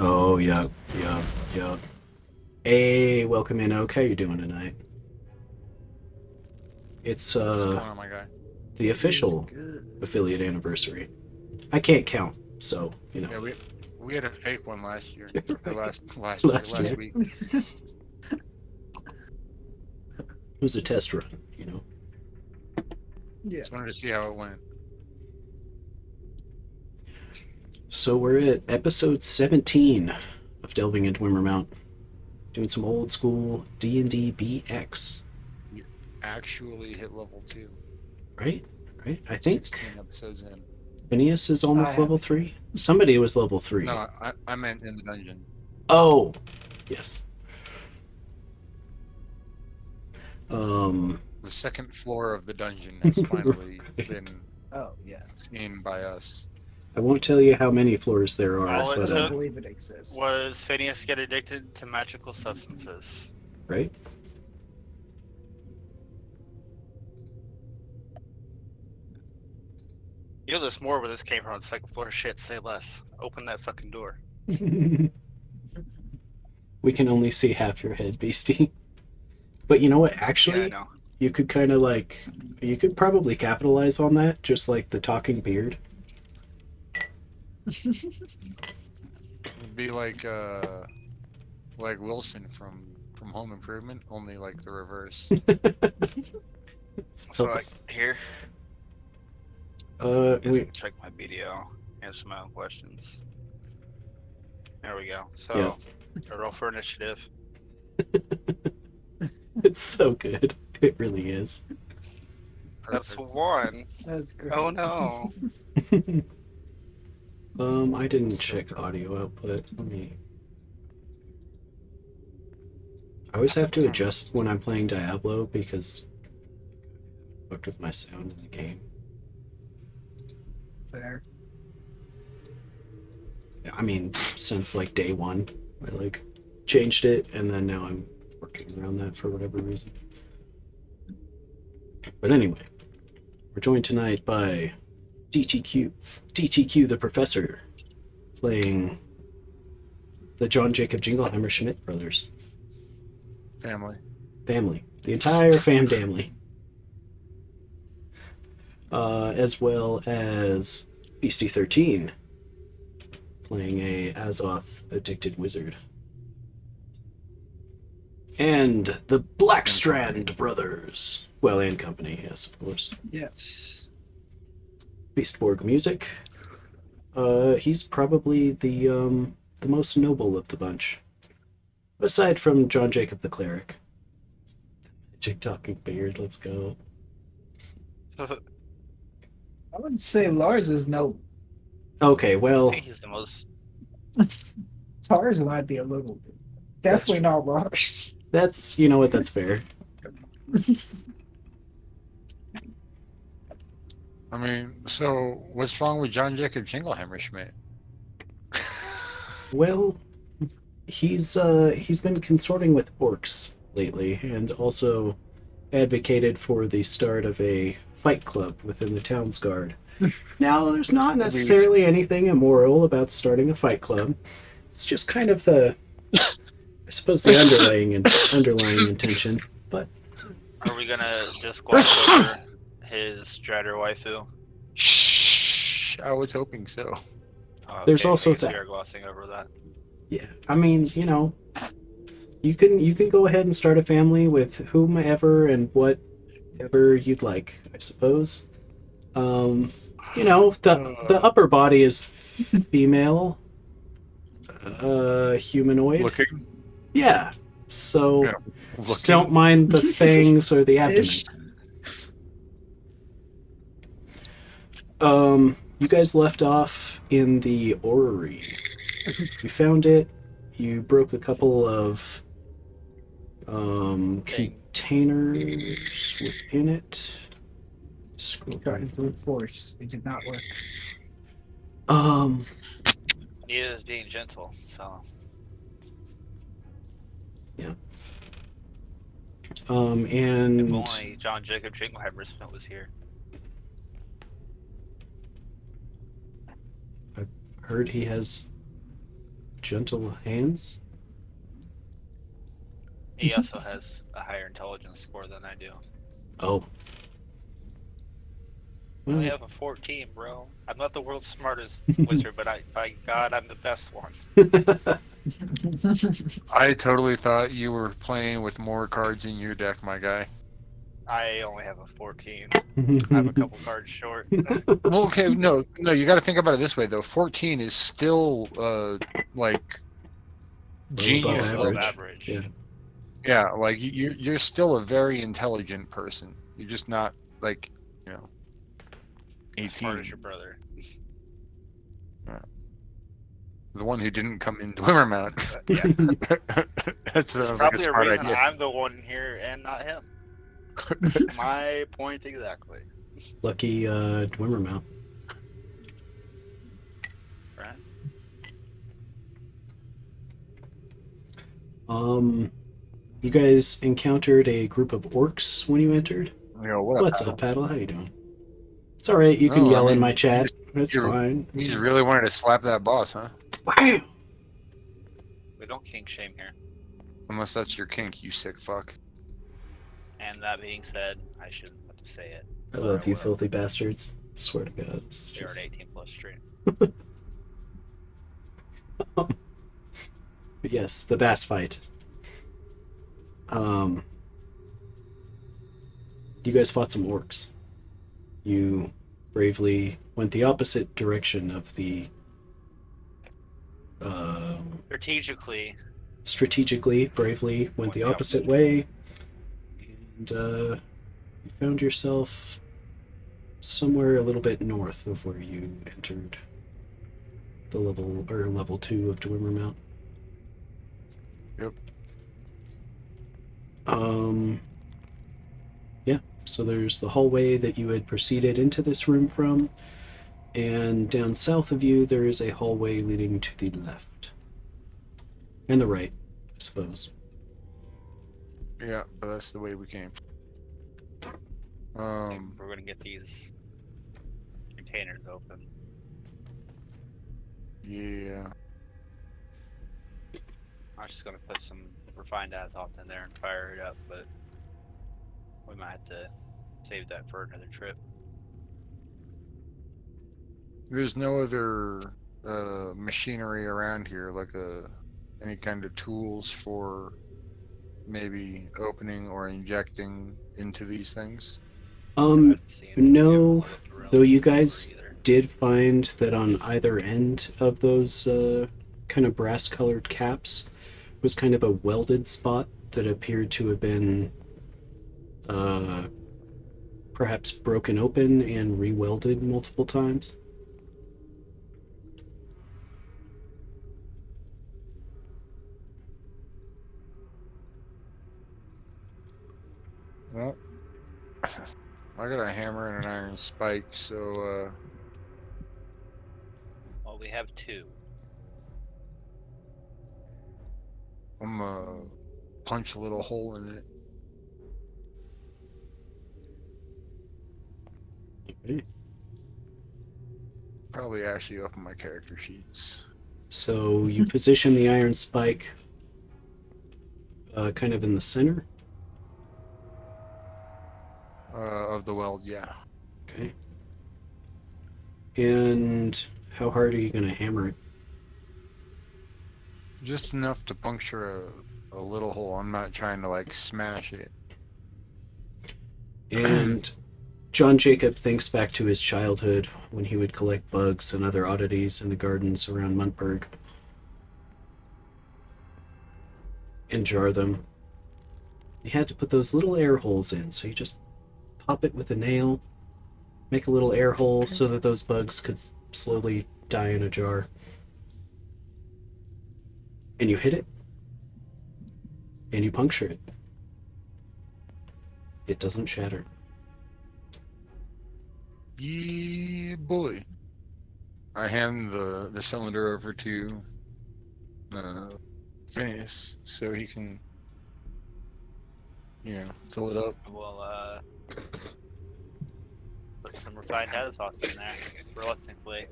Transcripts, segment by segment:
Oh, yeah, yeah, yeah. Hey, welcome in, Oak. How you doing tonight? It's What's going on, my guy? the Is official good. affiliate anniversary. I can't count, so Yeah, we had a fake one last year, or right. Last last year week. it was a test run. Yeah. Just wanted to see how it went. So we're at episode 17 of Delving into Dwimmermount, doing some old school D&D BX. We actually hit level two, Right? Right? I think 16 episodes in. Phineas is I almost level haven't yet. 3. Somebody was level 3. No, I meant in the dungeon. Oh, yes. Um, The second floor of the dungeon has finally right. been Oh, yeah. seen by us. I won't tell you how many floors there are, All it I but don't took believe it exists. was Phineas get addicted to magical substances. right? You'll list more where this came from. Second floor shit, say less. Open that fucking door. We can only see half your head, Beastie. But you know what? Yeah, I Actually, know. you could kind of like, you could probably capitalize on that, just like the talking beard. It'd be like Wilson from Home Improvement, only like the reverse. So like here, I guess I we, can check my video, answer my own questions. There we go. yeah, So a roll for initiative. it's so good. It really is. That's Perfect. one. That's great. Oh no. I didn't So check audio output. Let me. I always have to adjust when I'm playing Diablo because I fucked with my sound in the game. Fair. I mean, since like day one, I like changed it, and then now I'm working around that for whatever reason. But anyway, we're joined tonight by DTQ the Professor, playing the John Jacob Jingleheimer Schmidt brothers. family. Family. The entire family. As well as Beastie 13, playing a Azoth addicted wizard. And the Blackstrand brothers. Well, and company, yes, of course. Yes. Beastborg music. He's probably the most noble of the bunch, aside from John Jacob the cleric. Magic talking beard. Let's go. I I would say Lars is no. Okay, well, think he's the most. Tars might be a little bit. that's Definitely not Lars. that's you know what, that's fair. I mean, so what's wrong with John Jacob Jingleheimer Schmidt? Well, he's been consorting with orcs lately, and also advocated for the start of a fight club within the town's guard. Now, there's not We've necessarily anything immoral about starting a fight club. It's just kind of I suppose, the underlying intention. But Are we gonna just gloss over his Strider waifu? Shh. I was hoping so. Oh, there's okay, I also guess we that. are glossing over that. Yeah, I mean, you can go ahead and start a family with whomever and whatever you'd like, I suppose. The upper body is female, humanoid. Looking. Yeah. So Yeah. just Looking. don't mind the fangs or the abdomen. Ish. You guys left off in the orrery. You found it. You broke a couple of Dang. containers within it. Scroll Trying down. brute force. It did not work. Um, He is being gentle, so yeah. if And only John Jacob Jingleheimer Smith was here. I've heard he has gentle hands. He also has a higher intelligence score than I do. Oh. I only Well, have a 14, bro. I'm not the world's smartest wizard, but by God, I'm the best one. I totally thought you were playing with more cards in your deck, my guy. I only have a 14. I'm a couple cards short. Well, okay, no, you got to think about it this way though. 14 is still like Well above genius Above average. average. Yeah. Yeah, like you're still a very intelligent person. You're just not like, As smart 18. as your brother. The one who didn't come in Dwimmermount. Yeah. That There's sounds like a probably a smart reason idea. I'm the one here and not him. My point exactly. Lucky Dwimmermount. Right? You guys encountered a group of orcs when you entered? What What's up, Paddle? How you doing? It's alright, you can No, I yell in mean, my chat. It's fine. You just really wanted to slap that boss, huh? Wow! We don't kink shame here. Unless that's your kink, you sick fuck. And that being said, I shouldn't have to say it. I but love you, will. filthy bastards. Swear to God. It's You're an just... 18 plus stream. But yes, the bass fight. You guys fought some orcs. You bravely went the opposite direction of the strategically, bravely went the opposite way, and you found yourself somewhere a little bit north of where you entered the level 2 of Dwimmermount. Yep. Yeah, so there's the hallway that you had proceeded into this room from, and down south of you there is a hallway leading to the left. And the right, I suppose. Yeah, but that's the way we came. I think we're gonna get these containers open. Yeah. I'm just gonna put some refined assault in there and fire it up, but we might have to save that for another trip. There's no other machinery around here, like any kind of tools for maybe opening or injecting into these things. I've seen No, with the realm though you before guys either. did find that on either end of those kind of brass-colored caps was kind of a welded spot that appeared to have been perhaps broken open and re-welded multiple times. Well, I got a hammer and an iron spike, so Well, we have two. I'm gonna punch a little hole in it. Okay. Probably actually open my character sheets. So you position the iron spike kind of in the center. Of the weld, yeah. Okay. And how hard are you going to hammer it? Just enough to puncture a little hole. I'm not trying to like smash it. And John Jacob thinks back to his childhood when he would collect bugs and other oddities in the gardens around Muntberg and jar them. He had to put those little air holes in, so you just pop it with a nail, make a little air hole so that those bugs could slowly die in a jar. And you hit it, and you puncture it. It doesn't shatter. Yeah, boy. I hand the cylinder over to Phineas so he can, fill it up. We'll put some refined assault in there, reluctantly.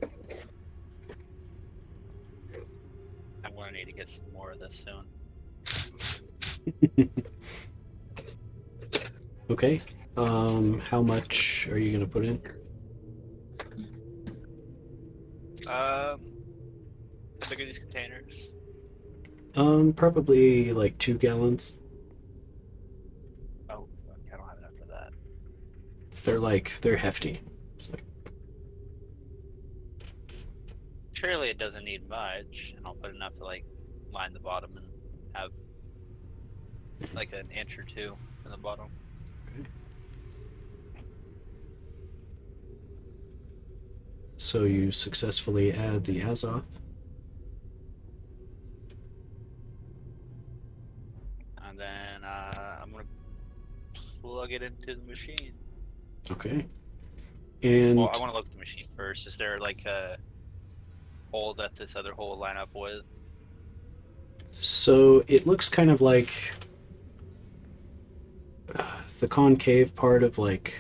I'm gonna need to get some more of this soon. Okay. How much are you gonna put in? How big are these containers? Probably like 2 gallons. Oh, okay, I don't have enough for that. They're hefty. It's like, Surely it doesn't need much, and I'll put enough to like line the bottom and have like an inch or two in the bottom. okay. So you successfully add the Azoth. And then I'm gonna plug it into the machine. Okay. Well, And I want to look at the machine first. Is there like a hole that this other hole will line up with? so it looks kind of like the concave part of like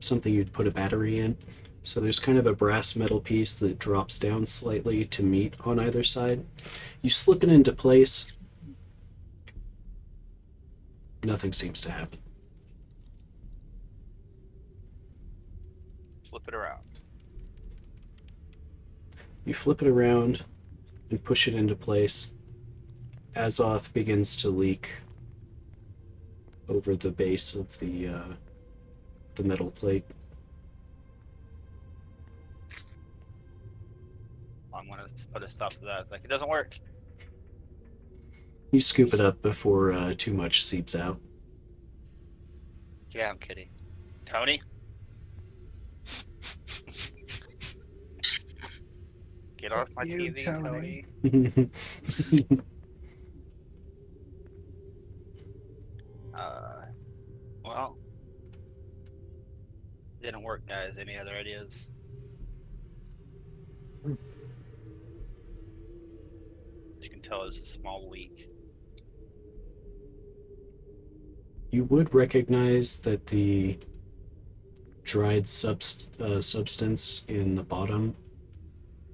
something you'd put a battery in. So there's kind of a brass metal piece that drops down slightly to meet on either side. You slip it into place. Nothing seems to happen. Flip it around. You flip it around and push it into place. Azoth begins to leak over the base of the metal plate. I'm gonna put a stop to that. It's like it doesn't work. You scoop it up before too much seeps out. Yeah, I'm kidding. Tony, get off my You, TV, Tony. Tony. Uh, well, didn't work, guys. Any other ideas? As you can tell, there's a small leak. You would recognize that the dried substance in the bottom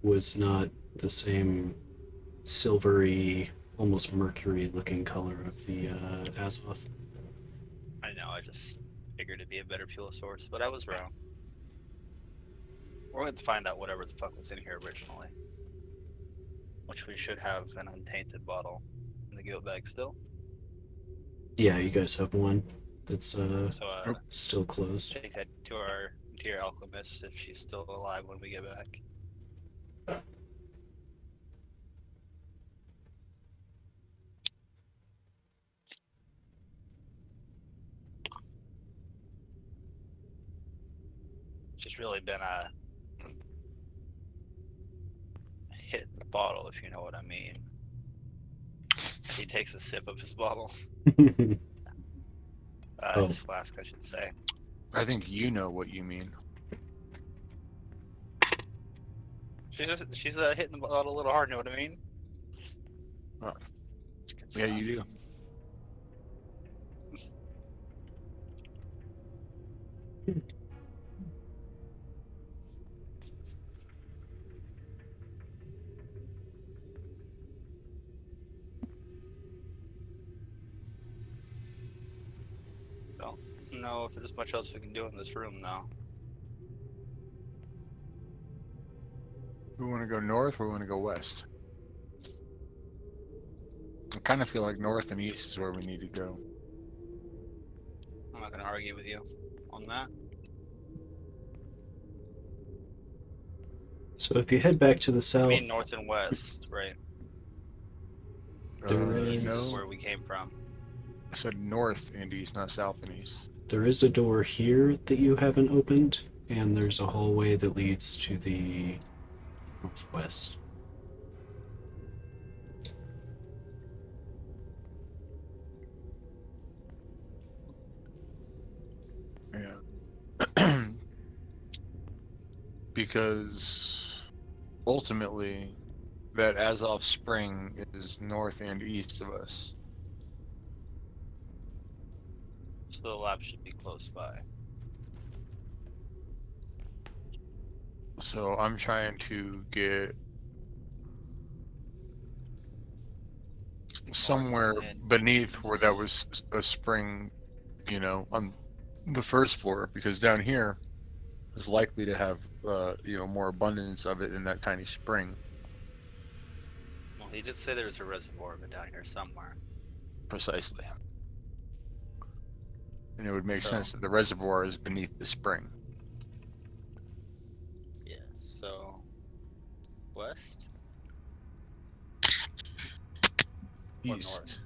was not the same silvery, almost mercury looking color of the Azoth. I know, I just figured it'd be a better fuel source, but I was wrong. We're going to find out whatever the fuck was in here originally. Which we should have an untainted bottle in the guilt bag still. Yeah, you guys have one that's So still closed. take that to our dear alchemist if she's still alive when we get back. Just really been a hit in the bottle, if you know what I mean. He takes a sip of his bottle. Oh. His flask, I should say. I think you know what you mean. She's hitting the bottle a little hard, know what I mean? Oh. It's good Yeah, stuff. you do. Don't know if there's much else we can do in this room now. We want to go north or we want to go west? I kind of feel like north and east is where we need to go. I'm not going to argue with you on that. So if you head back to the I south, mean north and west, right? There East is- is where we came from. I said north and east, not south and east. there is a door here that you haven't opened, and there's a hallway that leads to the northwest. Yeah. Because ultimately, that Azov Spring is north and east of us. So the lab should be close by. So I'm trying to get somewhere and beneath where that was a spring, on the first floor, because down here is likely to have, more abundance of it in that tiny spring. Well, he did say there was a reservoir of it down here somewhere. Precisely. And it would make So- sense that the reservoir is beneath the spring. Yeah. So west or East. north?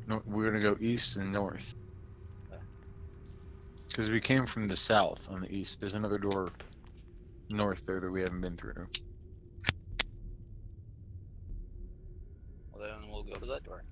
No, we're gonna go east and north. Okay. Because we came from the south on the east. There's another door north there that we haven't been through. Well, then we'll go to that door.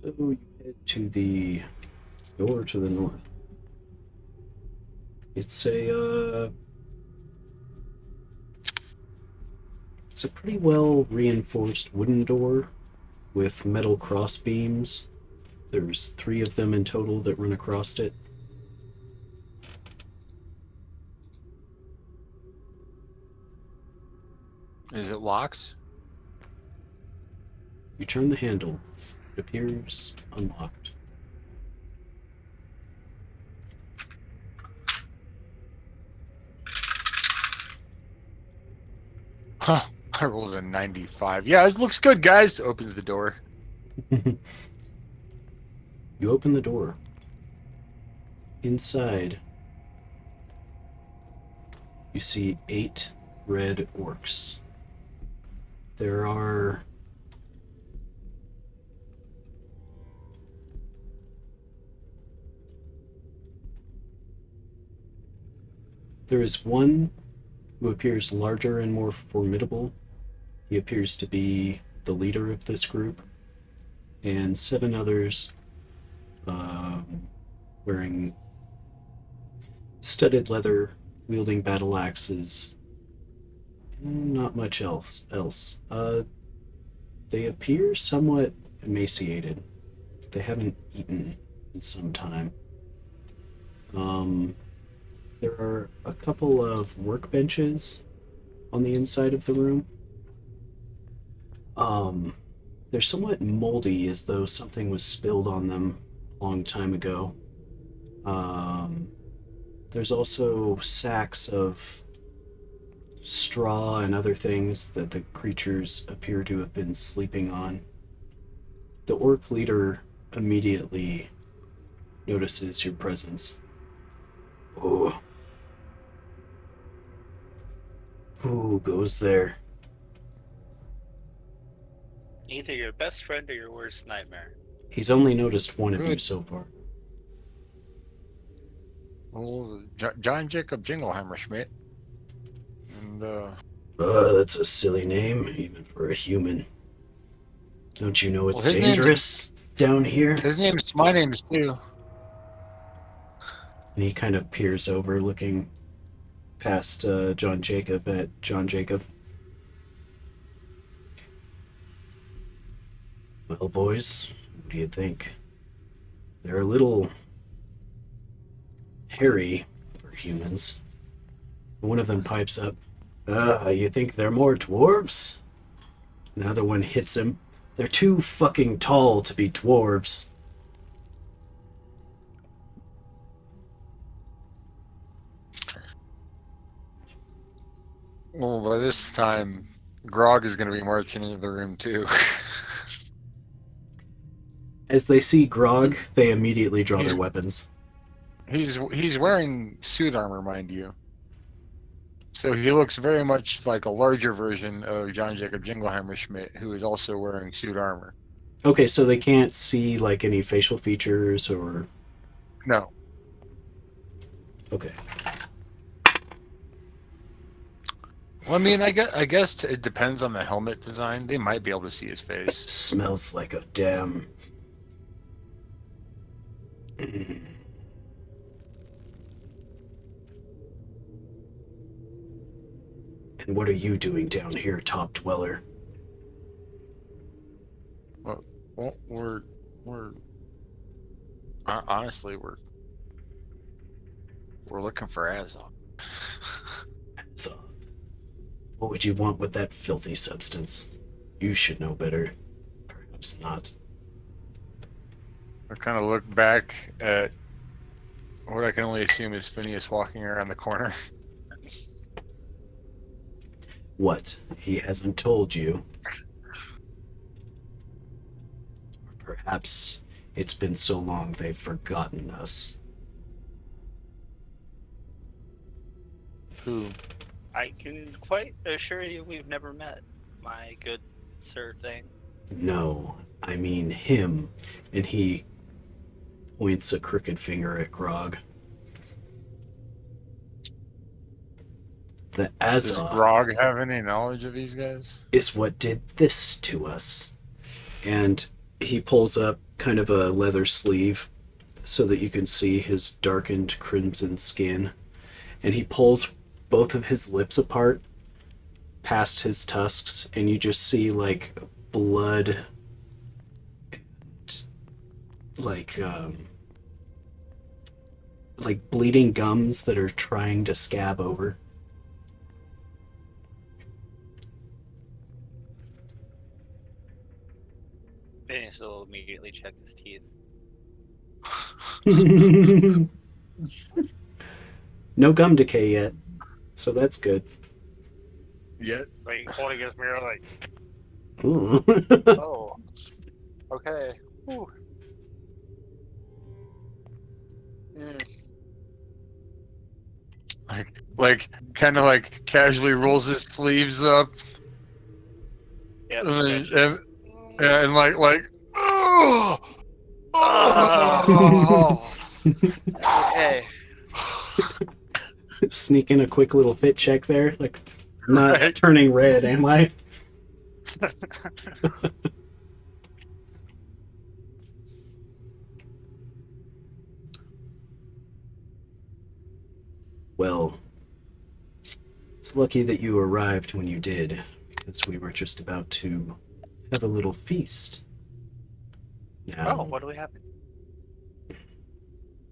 So you head to the door to the north. It's a pretty well reinforced wooden door with metal cross beams. There's 3 of them in total that run across it. Is it locked? You turn the handle. It appears unlocked. Huh. I rolled a 95. Yeah, it looks good, guys. Opens the door. You open the door. Inside, you see 8 red orcs. There are there is one who appears larger and more formidable. He appears to be the leader of this group, and 7 others wearing studded leather, wielding battle axes. Not much else. They appear somewhat emaciated. They haven't eaten in some time. There are a couple of workbenches on the inside of the room. They're somewhat moldy, as though something was spilled on them a long time ago. There's also sacks of straw and other things that the creatures appear to have been sleeping on. The orc leader immediately notices your presence. Oh. Who goes there? Either your best friend or your worst nightmare. He's only noticed one of you Good. so far. Well, John Jacob Jingleheimer Schmidt. And, That's a silly name, even for a human. Don't you know it's Well, his name's- dangerous down here? my name's too. And he kind of peers over, looking past John Jacob at John Jacob. Well, boys, what do you think? They're a little hairy for humans. One of them pipes up, you think they're more dwarves? Another one hits him. They're too fucking tall to be dwarves. Well, by this time, Grog is going to be marching into the room too. As they see Grog, they immediately draw their weapons. He's wearing suit armor, mind you. So he looks very much like a larger version of John Jacob Jingleheimer Schmidt, who is also wearing suit armor. Okay, so they can't see, like, any facial features or... No. Okay. Well, I mean, I guess it depends on the helmet design. They might be able to see his face. Smells like a damn. And what are you doing down here, top dweller? Well, we're honestly we're looking for Azov. So, what would you want with that filthy substance? You should know better. Perhaps not. I kind of look back at what I can only assume is Phineas walking around the corner. What? He hasn't told you? Or perhaps it's been so long they've forgotten us. Who? I can quite assure you we've never met, my good sir thing. No, I mean him. And he points a crooked finger at Grog. The Does Azov Grog have any knowledge of these guys? is what did this to us. And he pulls up kind of a leather sleeve so that you can see his darkened crimson skin. And he pulls both of his lips apart past his tusks, and you just see like blood and like bleeding gums that are trying to scab over. Phineas will immediately check his teeth. No gum decay yet, so that's good. Yet? Like holding his mirror, like, Ooh. oh, okay. Whew. Like kind of like casually rolls his sleeves up Yeah, and stretches. and like oh, Oh, okay. Sneaking a quick little fit check there, like not Right. turning red, am I? Well, it's lucky that you arrived when you did, because we were just about to have a little feast. Now, Oh, what do we have?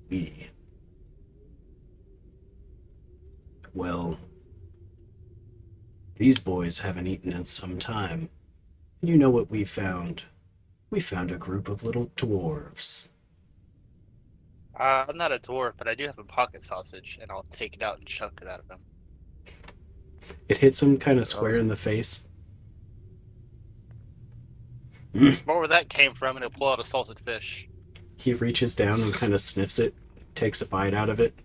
we. Well, these boys haven't eaten in some time. And you know what we found? We found a group of little dwarves. I'm not a dwarf, but I do have a pocket sausage, and I'll take it out and chunk it out of him. It hits him kind of square in the face. More where that came from, and he'll pull out a salted fish. He reaches down and kind of sniffs it, takes a bite out of it,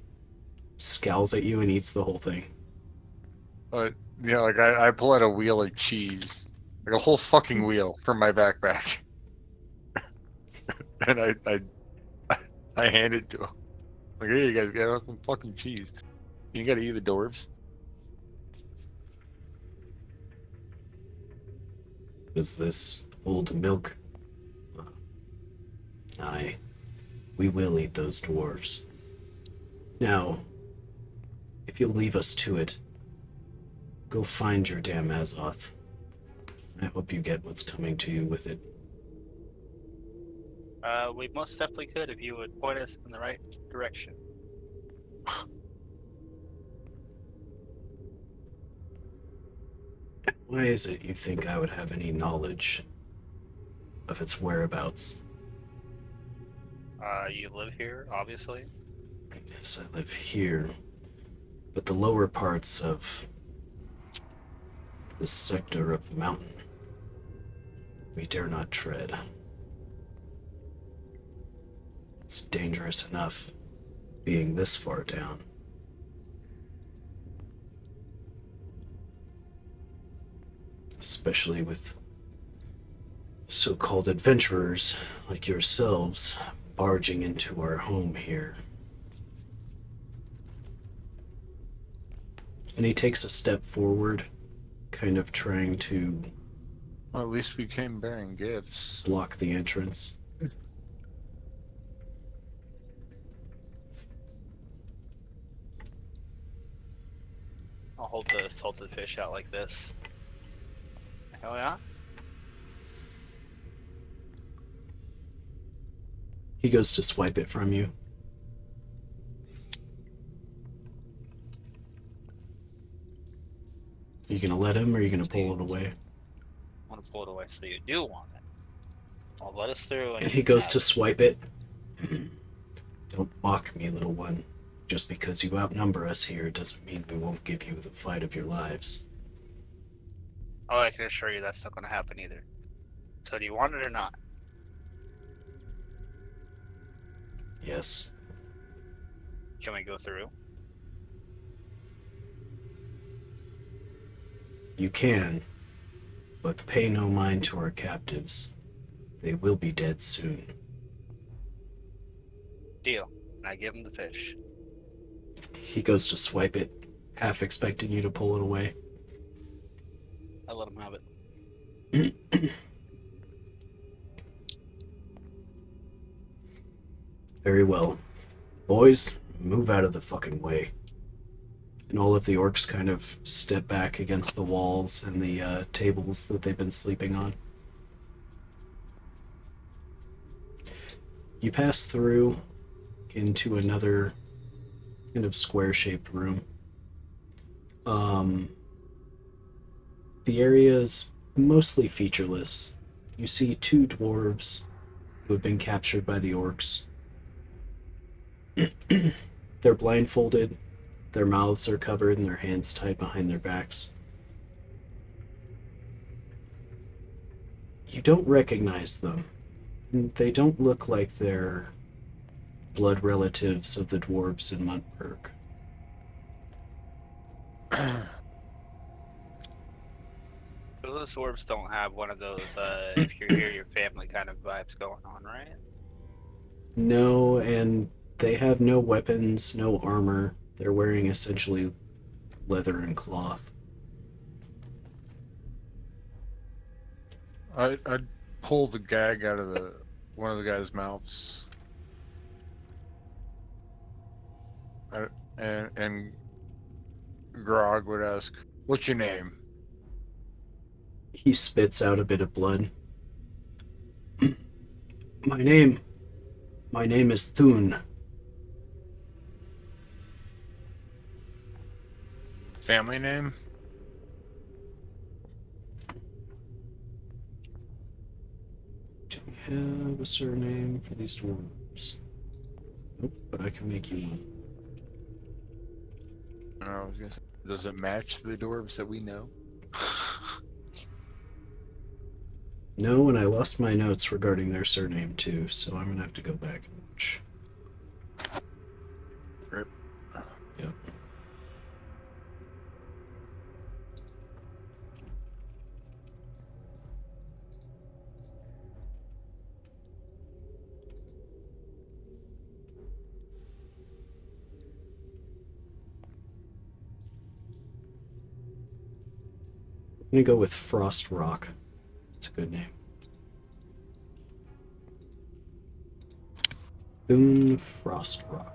scowls at you, and eats the whole thing. Yeah, like I pull out a wheel of cheese, like a whole fucking wheel from my backpack, and I hand it to him. Like, here you guys get some fucking cheese. You gotta eat the dwarves. Is this old milk? Aye, we will eat those dwarves. Now, if you'll leave us to it, go find your damn Azoth. I hope you get what's coming to you with it. We most definitely could if you would point us in the right direction. Why is it you think I would have any knowledge of its whereabouts? You live here, obviously. Yes, I live here, but the lower parts of this sector of the mountain we dare not tread. It's dangerous enough being this far down. Especially with so-called adventurers like yourselves barging into our home here. And he takes a step forward kind of trying to Well, at least we came bearing gifts. block the entrance. I'll hold the salted fish out like this. Hell yeah. He goes to swipe it from you. Are you gonna let him, or are you gonna pull it away? I want to pull it away so you do want it. I'll let us through. And you he can goes have to it. swipe it. Don't mock me, little one. Just because you outnumber us here doesn't mean we won't give you the fight of your lives. Oh, I can assure you that's not going to happen either. So do you want it or not? Yes. Can we go through? You can, but pay no mind to our captives. They will be dead soon. Deal. And I give him the fish. He goes to swipe it, half expecting you to pull it away. I let him have it. Very well. Boys, move out of the fucking way. And all of the orcs kind of step back against the walls and the tables that they've been sleeping on. You pass through into another kind of square-shaped room. The area is mostly featureless. You see two dwarves who have been captured by the orcs. They're blindfolded, their mouths are covered, and their hands tied behind their backs. You don't recognize them. They don't look like they're blood relatives of the dwarves in Muntberg. So those orbs don't have one of those, if you're here, your family kind of vibes going on, right? No, and they have no weapons, no armor. They're wearing essentially leather and cloth. I'd pull the gag out of one of the guys' mouths. And Grog would ask, "What's your name?" He spits out a bit of blood. My name is Thun. Family name? Do we have a surname for these dwarves? Nope, but I can make you one. I was gonna say, does it match the dwarves that we know? No, and I lost my notes regarding their surname too, so I'm gonna have to go back and watch. Rip. Yep. I'm gonna go with Frost Rock. It's a good name. Thun Frost Rock.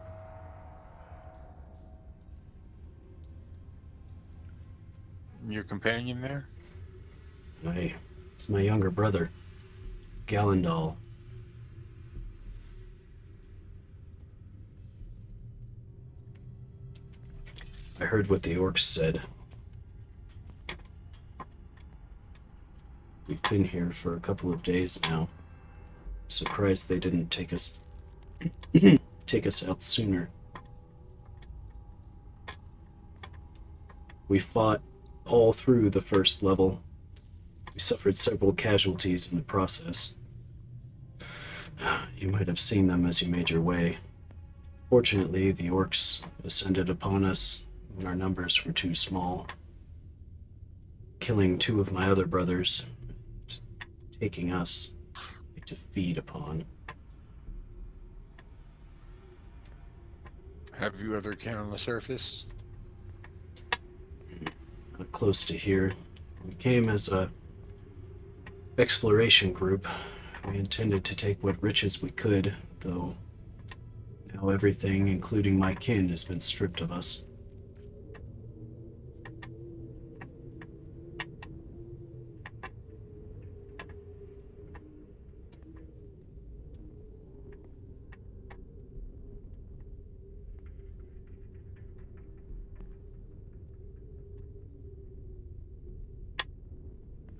Your companion there? It's my younger brother, Gallandal. I heard what the orcs said. We've been here for a couple of days now. Surprised they didn't take us out sooner. We fought all through the first level. We suffered several casualties in the process. You might have seen them as you made your way. Fortunately, the orcs ascended upon us when our numbers were too small, killing two of my other brothers, taking us to feed upon. Have you other kin on the surface? Close to here. We came as a exploration group. We intended to take what riches we could, though now everything, including my kin, has been stripped of us.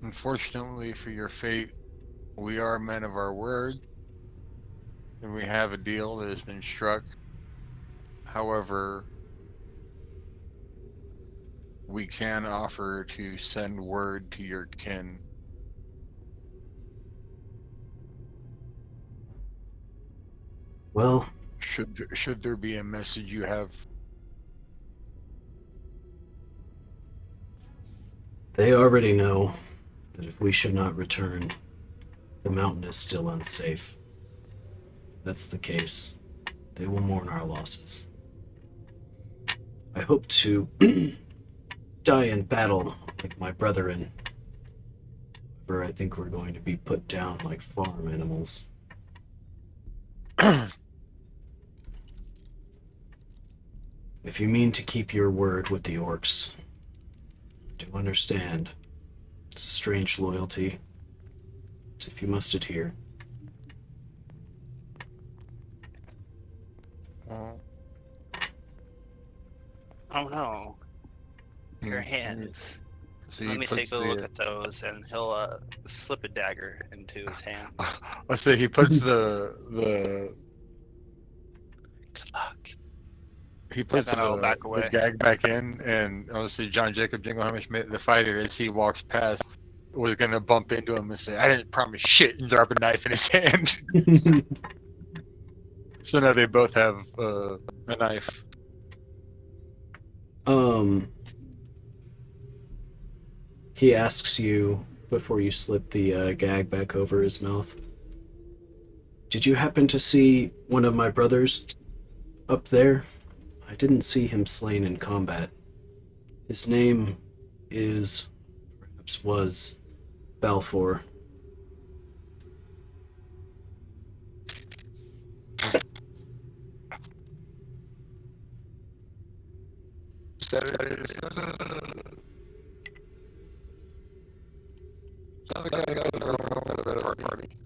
Unfortunately for your fate, we are men of our word, and we have a deal that has been struck. However, we can offer to send word to your kin. Well, Should there be a message you have? they already know that if we should not return, the mountain is still unsafe. If that's the case, they will mourn our losses. I hope to die in battle like my brethren, or I think we're going to be put down like farm animals. If you mean to keep your word with the orcs, I do understand. It's a strange loyalty, but if you must adhere. Well, Oh no, your mm, hands. so Let he me puts take a look the. at those, and he'll slip a dagger into his hands. Let's say he puts the Good luck. he And puts then I'll back the away. gag back in, and obviously John Jacob Jingleheimer Schmidt, the fighter, as he walks past, was gonna bump into him and say, "I didn't promise shit," and drop a knife in his hand. So now they both have a knife. um, he asks you before you slip the gag back over his mouth. Did you happen to see one of my brothers up there? I didn't see him slain in combat. His name is, perhaps was, Balfour.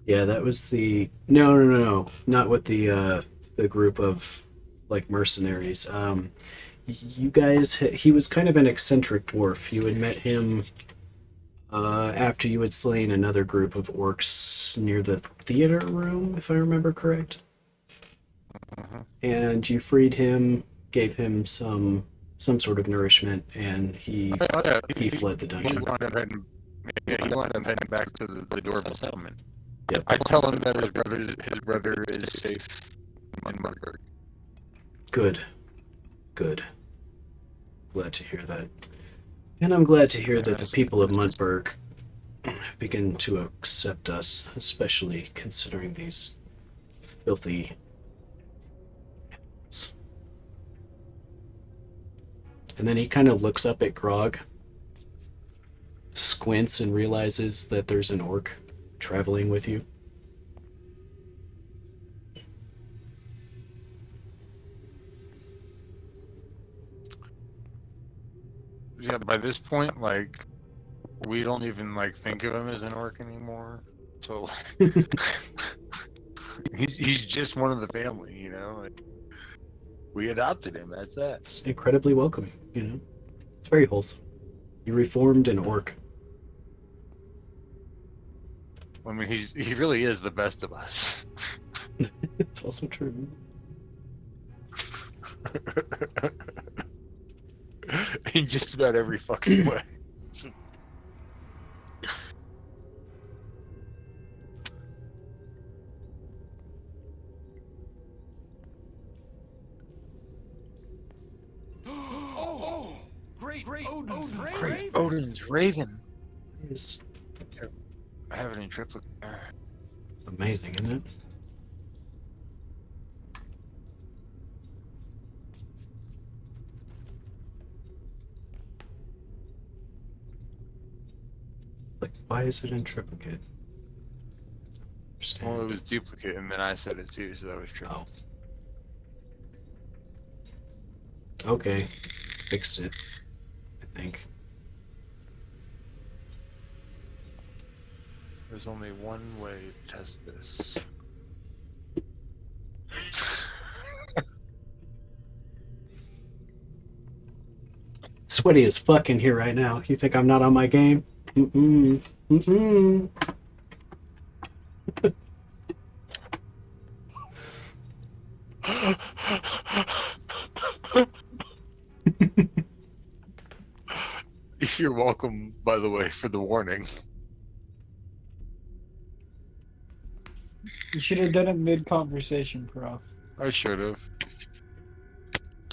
Yeah, that was the no, not with the group of like mercenaries. You guys, he was kind of an eccentric dwarf. You had met him after you had slain another group of orcs near the theater room, if I remember correct. And you freed him, gave him some sort of nourishment, and he fled the He dungeon. wound up heading, he wound up heading back to the Dwarven settlement. Yep. I tell him that his brother is safe in Mudburg. Good. Good. Glad to hear that. And I'm glad to hear that the people of Mudburg begin to accept us, especially considering these filthy animals. And then he kind of looks up at Grog, squints, and realizes that there's an orc traveling with you. Yeah, by this point, like, we don't even like think of him as an orc anymore. So he's just one of the family, you know. Like, we adopted him. That's that. It's incredibly welcoming, you know? It's very wholesome. You reformed an orc. I mean, he really is the best of us. It's also true. In just about every fucking way. Oh, great, Odin's Great Odin's Raven. It's I have it in triplicate. amazing, isn't it? Like, why is it in triplicate? Well, it was duplicate, and then I said it too, so that was true. Oh. Okay. Fixed it, I think. There's only one way to test this. Sweaty as fuck in here right now. You think I'm not on my game? Mm-mm. Mm-mm. You're welcome, by the way, for the warning. You should have done it mid-conversation, Prof. I should have.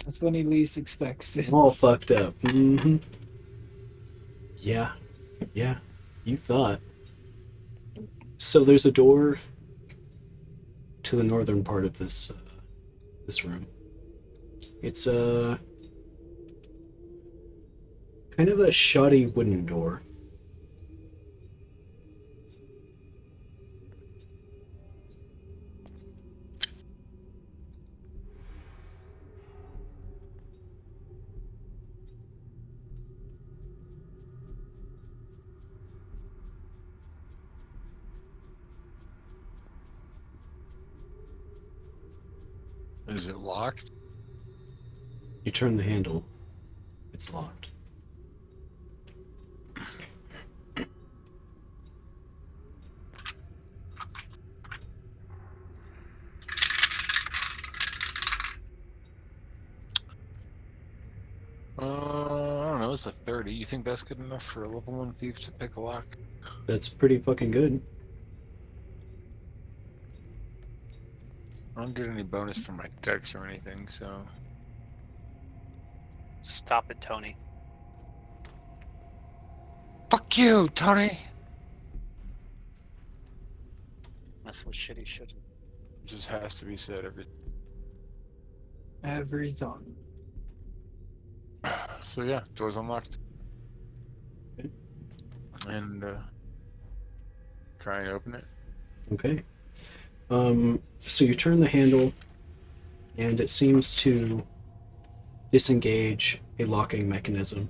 That's when he least expects it. I'm all fucked up. Mm-hmm. Yeah. Yeah. You thought. So there's a door to the northern part of this this room. It's a kind of a shoddy wooden door. Is it locked? You turn the handle. It's locked. I don't know. It's a 30. You think that's good enough for a level 1 thief to pick a lock? That's pretty fucking good. I don't get any bonus from my dex or anything, so. Stop it, Tony. Fuck you, Tony! That's what shitty shit. Just has to be said Every time. So yeah, door's unlocked. Okay. And try and open it. Okay. So you turn the handle, and it seems to disengage a locking mechanism.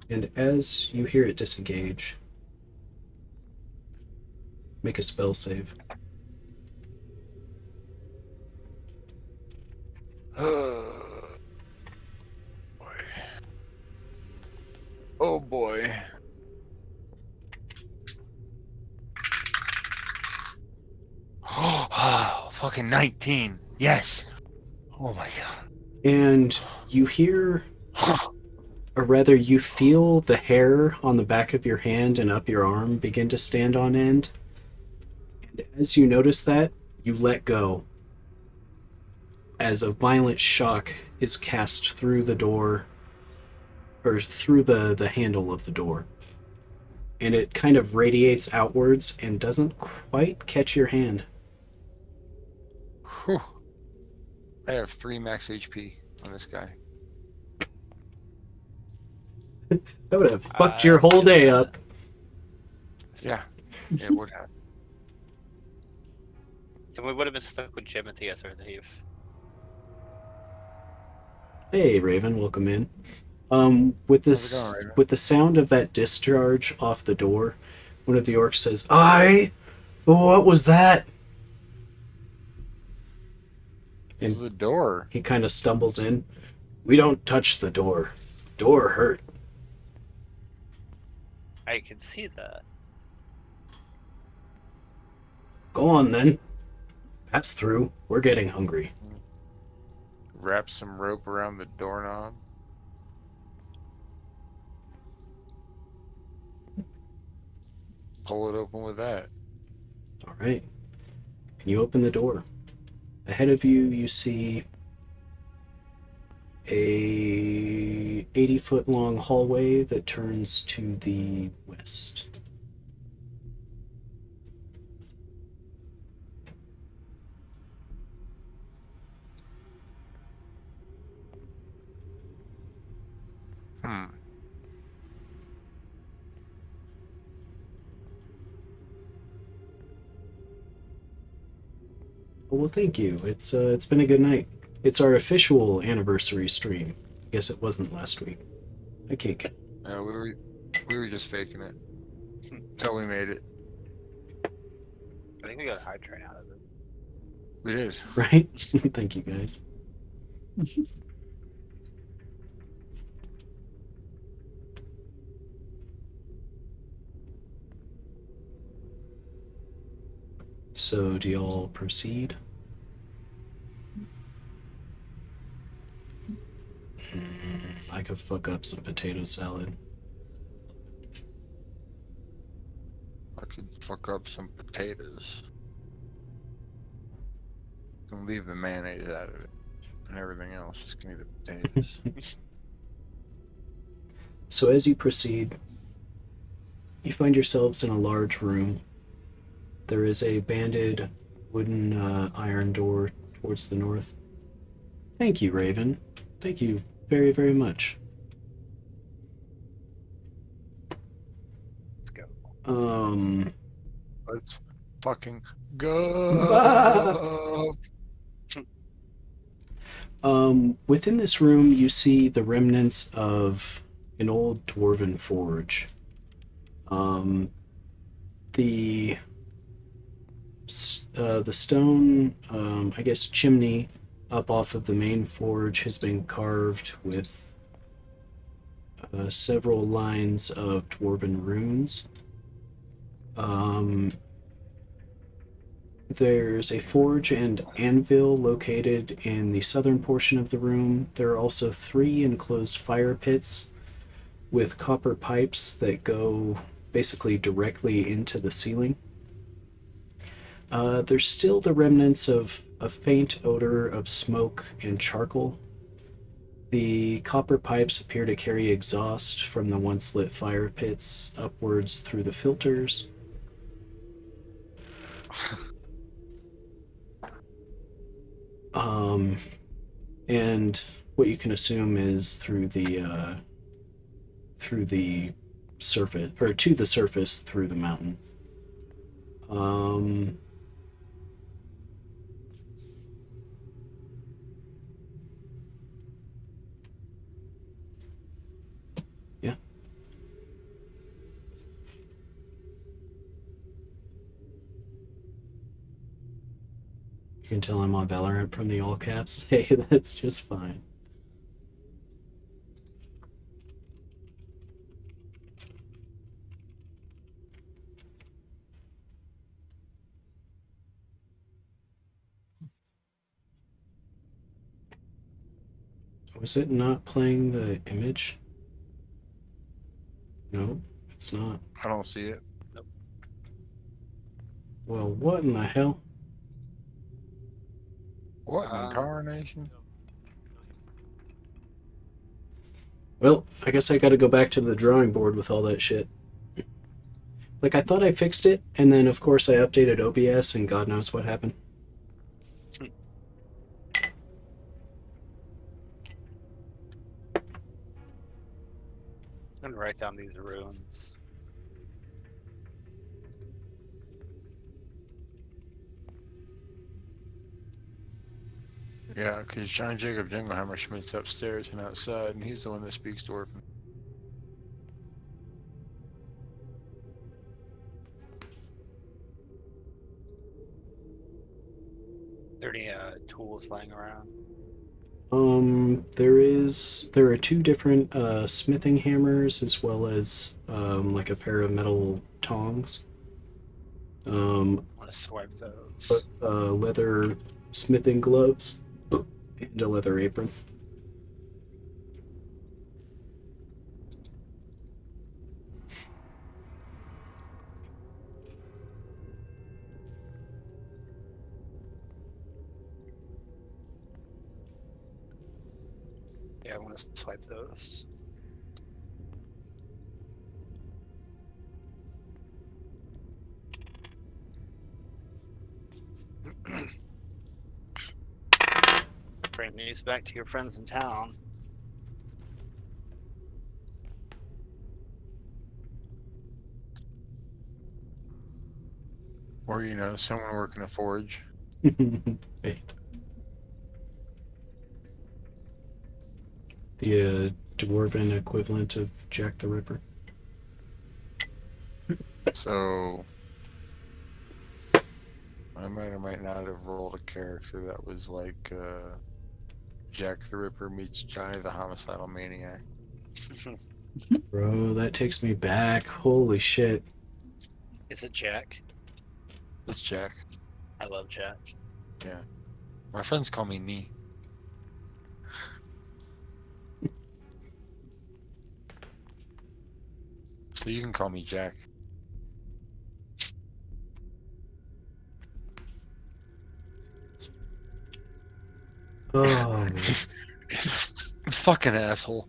And as you hear it disengage, make a spell save. Boy. Oh boy. Oh, fucking 19. Yes. Oh my And you hear, god. or rather, you feel the hair on the back of your hand and up your arm begin to stand on end. And as you notice that, you let go as a violent shock is cast through the door, or through the handle of the door. And it kind of radiates outwards and doesn't quite catch your hand. Whew. I have 3 max HP on this guy. That would have fucked your whole day up. Yeah, it would have. And we would have been stuck with Jimothy as our thief. Hey, Raven, welcome in. With How's this, it going, Raven? with the sound of that discharge off the door, one of the orcs says, what was that?" There's the door. He kind of stumbles in. "We don't touch the door. Door hurt." I can see that. "Go on then. Pass through. We're getting hungry." Wrap some rope around the doorknob. Pull it open with that. All right. And you open the door. Ahead of you, you see a 80-foot long hallway that turns to the west. Well, thank you. It's been a good night. It's our official anniversary stream. I guess it wasn't last week. A cake. We were just faking it until we made it. I think we got a high train out of it. We did. Right? Thank you, guys. So, do y'all proceed? I could fuck up some potato salad. I could fuck up some potatoes. Can leave the mayonnaise out of it and everything else. Just give me the potatoes. So, as you proceed, you find yourselves in a large room. There is a banded wooden iron door towards the north. Thank you, Raven. Thank you very, very much. Let's go. Let's fucking go. Within this room, you see the remnants of an old dwarven forge. The stone, I guess, chimney up off of the main forge has been carved with several lines of dwarven runes. There's a forge and anvil located in the southern portion of the room. There are also 3 enclosed fire pits with copper pipes that go basically directly into the ceiling. There's still the remnants of a faint odor of smoke and charcoal. The copper pipes appear to carry exhaust from the once lit fire pits upwards through the filters. And what you can assume is through the surface, or to the surface through the mountain. Yeah. You can tell I'm on Valorant from the all caps. Hey, that's just fine. Was it not playing the image? No, it's not. I don't see it. Well, what in the hell? What in tarnation? Well, I guess I gotta go back to the drawing board with all that shit. Like, I thought I fixed it, and then of course I updated OBS, and God knows what happened. I'm gonna write down these runes. Yeah, because John Jacob Jingleheimer Schmidt's upstairs and outside, and he's the one that speaks Dwarven. Are there any tools laying around? There are 2 different smithing hammers as well as like a pair of metal tongs. I want to swipe those. Leather smithing gloves and a leather apron. Yeah, I want to swipe those. Bring these back to your friends in town. Or, you know, someone working a forge. Wait. The dwarven equivalent of Jack the Ripper. So I might or might not have rolled a character that was like Jack the Ripper meets Johnny the Homicidal Maniac. Bro, that takes me back. Holy shit. Is it Jack? It's Jack. I love Jack. Yeah. My friends call me Nee. So you can call me Jack. Oh. He's a fucking asshole.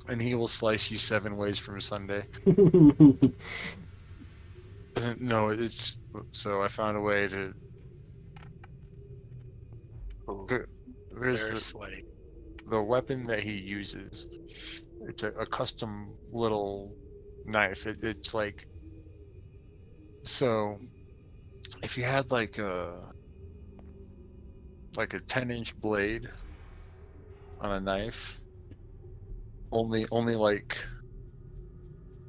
And he will slice you 7 ways from Sunday. No, it's... So I found a way to... Ooh, There's they're this, sweaty. the weapon that he uses. It's a custom little knife. It's like... So... If you had like a 10-inch blade on a knife, only like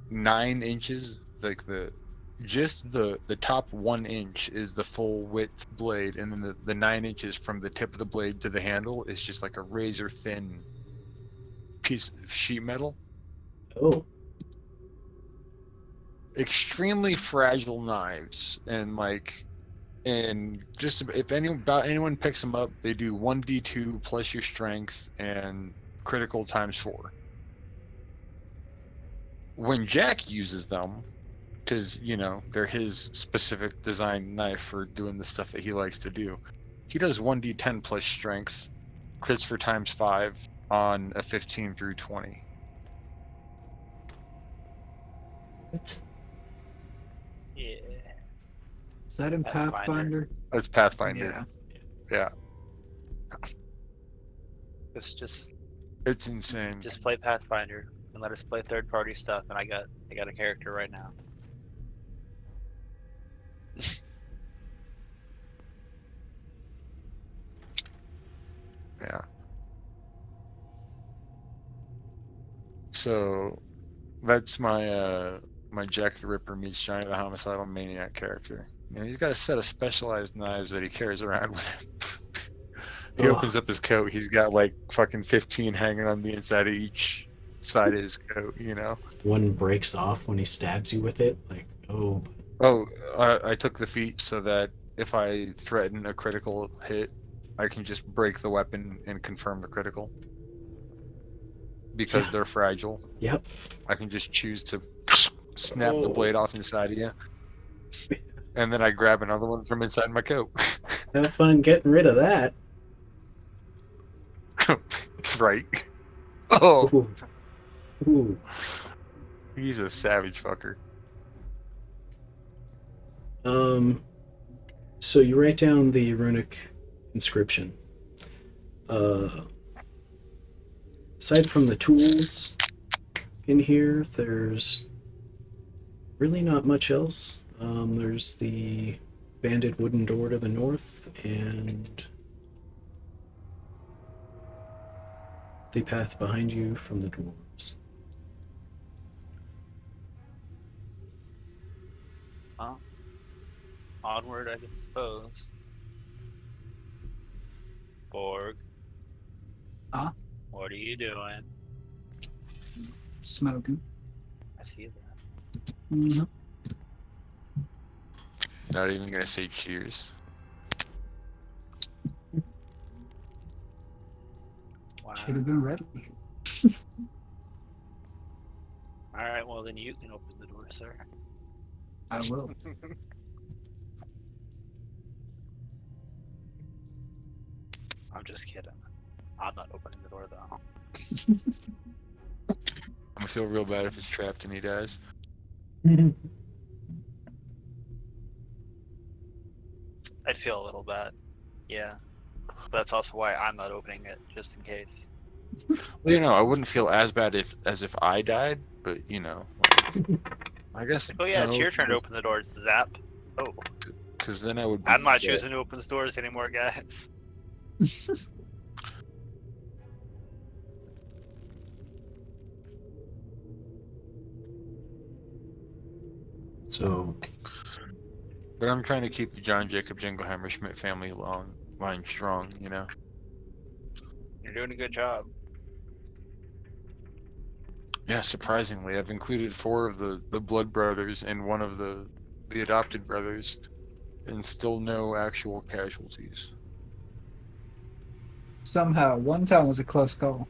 9 inches, like the top 1 inch is the full width blade, and then the 9 inches from the tip of the blade to the handle is just like a razor thin piece of sheet metal. Oh. Extremely fragile knives, and just if anyone picks them up, they do 1d2 plus your strength and critical times 4. When Jack uses them, because they're his specific design knife for doing the stuff that he likes to do, he does 1d10 plus strength, crits for times 5 on a 15 through 20. What? Yeah. Is that in Pathfinder. Pathfinder? That's Pathfinder. Yeah. It's just Insane. play Pathfinder and let us play third party stuff, and I got a character right now. Yeah. So that's my my Jack the Ripper meets Johnny the Homicidal Maniac character. He's got a set of specialized knives that he carries around with him. He Ugh. opens up his coat, he's got like fucking 15 hanging on the inside of each side of his coat, One breaks off when he stabs you with it. Like, oh. Oh, I took the feat so that if I threaten a critical hit, I can just break the weapon and confirm the critical. Because Yeah. they're fragile. Yep. I can just choose to snap the Oh. blade off inside of you. And then I grab another one from inside my coat. Have fun getting rid of that. Right. Oh, Ooh. Ooh. he's a savage fucker. So you write down the runic inscription. Aside from the tools in here, there's really not much else. There's the banded wooden door to the north and the path behind you from the dwarves. Well, onward, I suppose. Borg. Huh? What are you doing? Smoking. I see that. Mhm. Not even gonna say cheers. Wow. Should have been ready. All right, well then you can open the door, sir. I will. I'm just kidding. I'm not opening the door though. I'm gonna feel real bad if it's trapped and he dies. I'd feel a little bad. Yeah. But that's also why I'm not opening it, just in case. Well, I wouldn't feel as bad as if I died, but I guess. Oh yeah, it's your turn to open the door. Zap. Oh. Because then I would be I'm not dead. choosing to open stores anymore, guys. So, But I'm trying to keep the John Jacob Jingleheimer Schmidt family line strong, you know? You're doing a good job. Yeah, surprisingly, I've included 4 of the blood brothers and 1 of the adopted brothers, and still no actual casualties. Somehow, one time was a close call.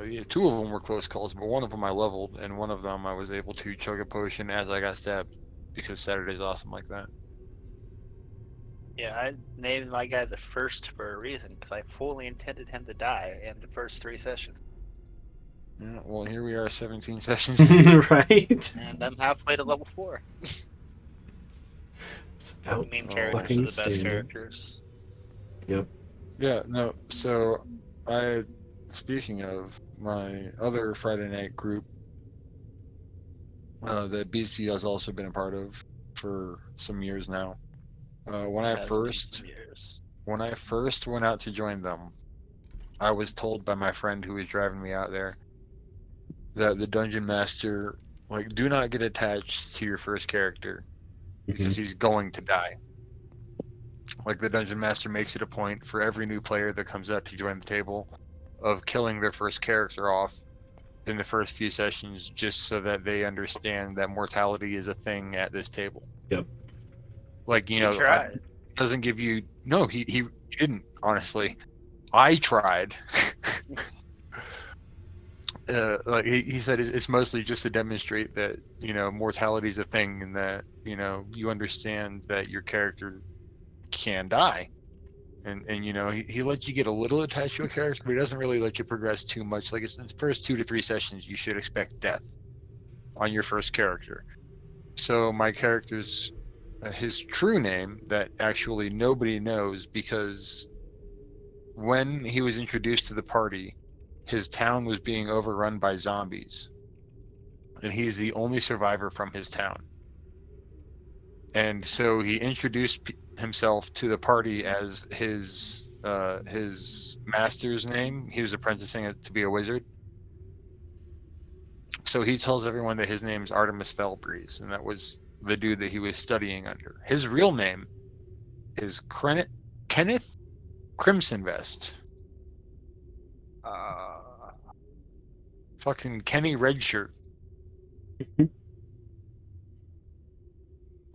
Yeah, 2 of them were close calls, but 1 of them I leveled, and 1 of them I was able to chug a potion as I got stabbed, because Saturday's awesome like that. Yeah, I named my guy the first for a reason, because I fully intended him to die in the first 3 sessions. Yeah, well, here we are 17 sessions in. right? And I'm halfway to level 4. It's out Main Oh, characters are fucking the best standing. characters. Yep. Yeah, no, so speaking of my other Friday night group, that BC has also been a part of for some years now. When I Has been some years. first went out to join them, I was told by my friend who was driving me out there that the dungeon master, like, do not get attached to your first character because he's going to die. Like, the dungeon master makes it a point for every new player that comes out to join the table of killing their first character off in the first few sessions, just so that they understand that mortality is a thing at this table. Yep. Like, you He know, tried. doesn't give you. No, he didn't. Honestly, I tried. Like he said, it's mostly just to demonstrate that, you know, mortality is a thing, and that, you know, you understand that your character can die. And you know, he lets you get a little attached to a character, but he doesn't really let you progress too much. Like, it's in the first 2 to 3 sessions, you should expect death on your first character. So my character's his true name that actually nobody knows, because when he was introduced to the party, his town was being overrun by zombies, and he's the only survivor from his town. And so he introduced himself to the party as his master's name. He was apprenticing it to be a wizard. So he tells everyone that his name's Artemis Fellbreeze, and that was the dude that he was studying under. His real name is Kenneth Crimsonvest. Fucking Kenny Redshirt. He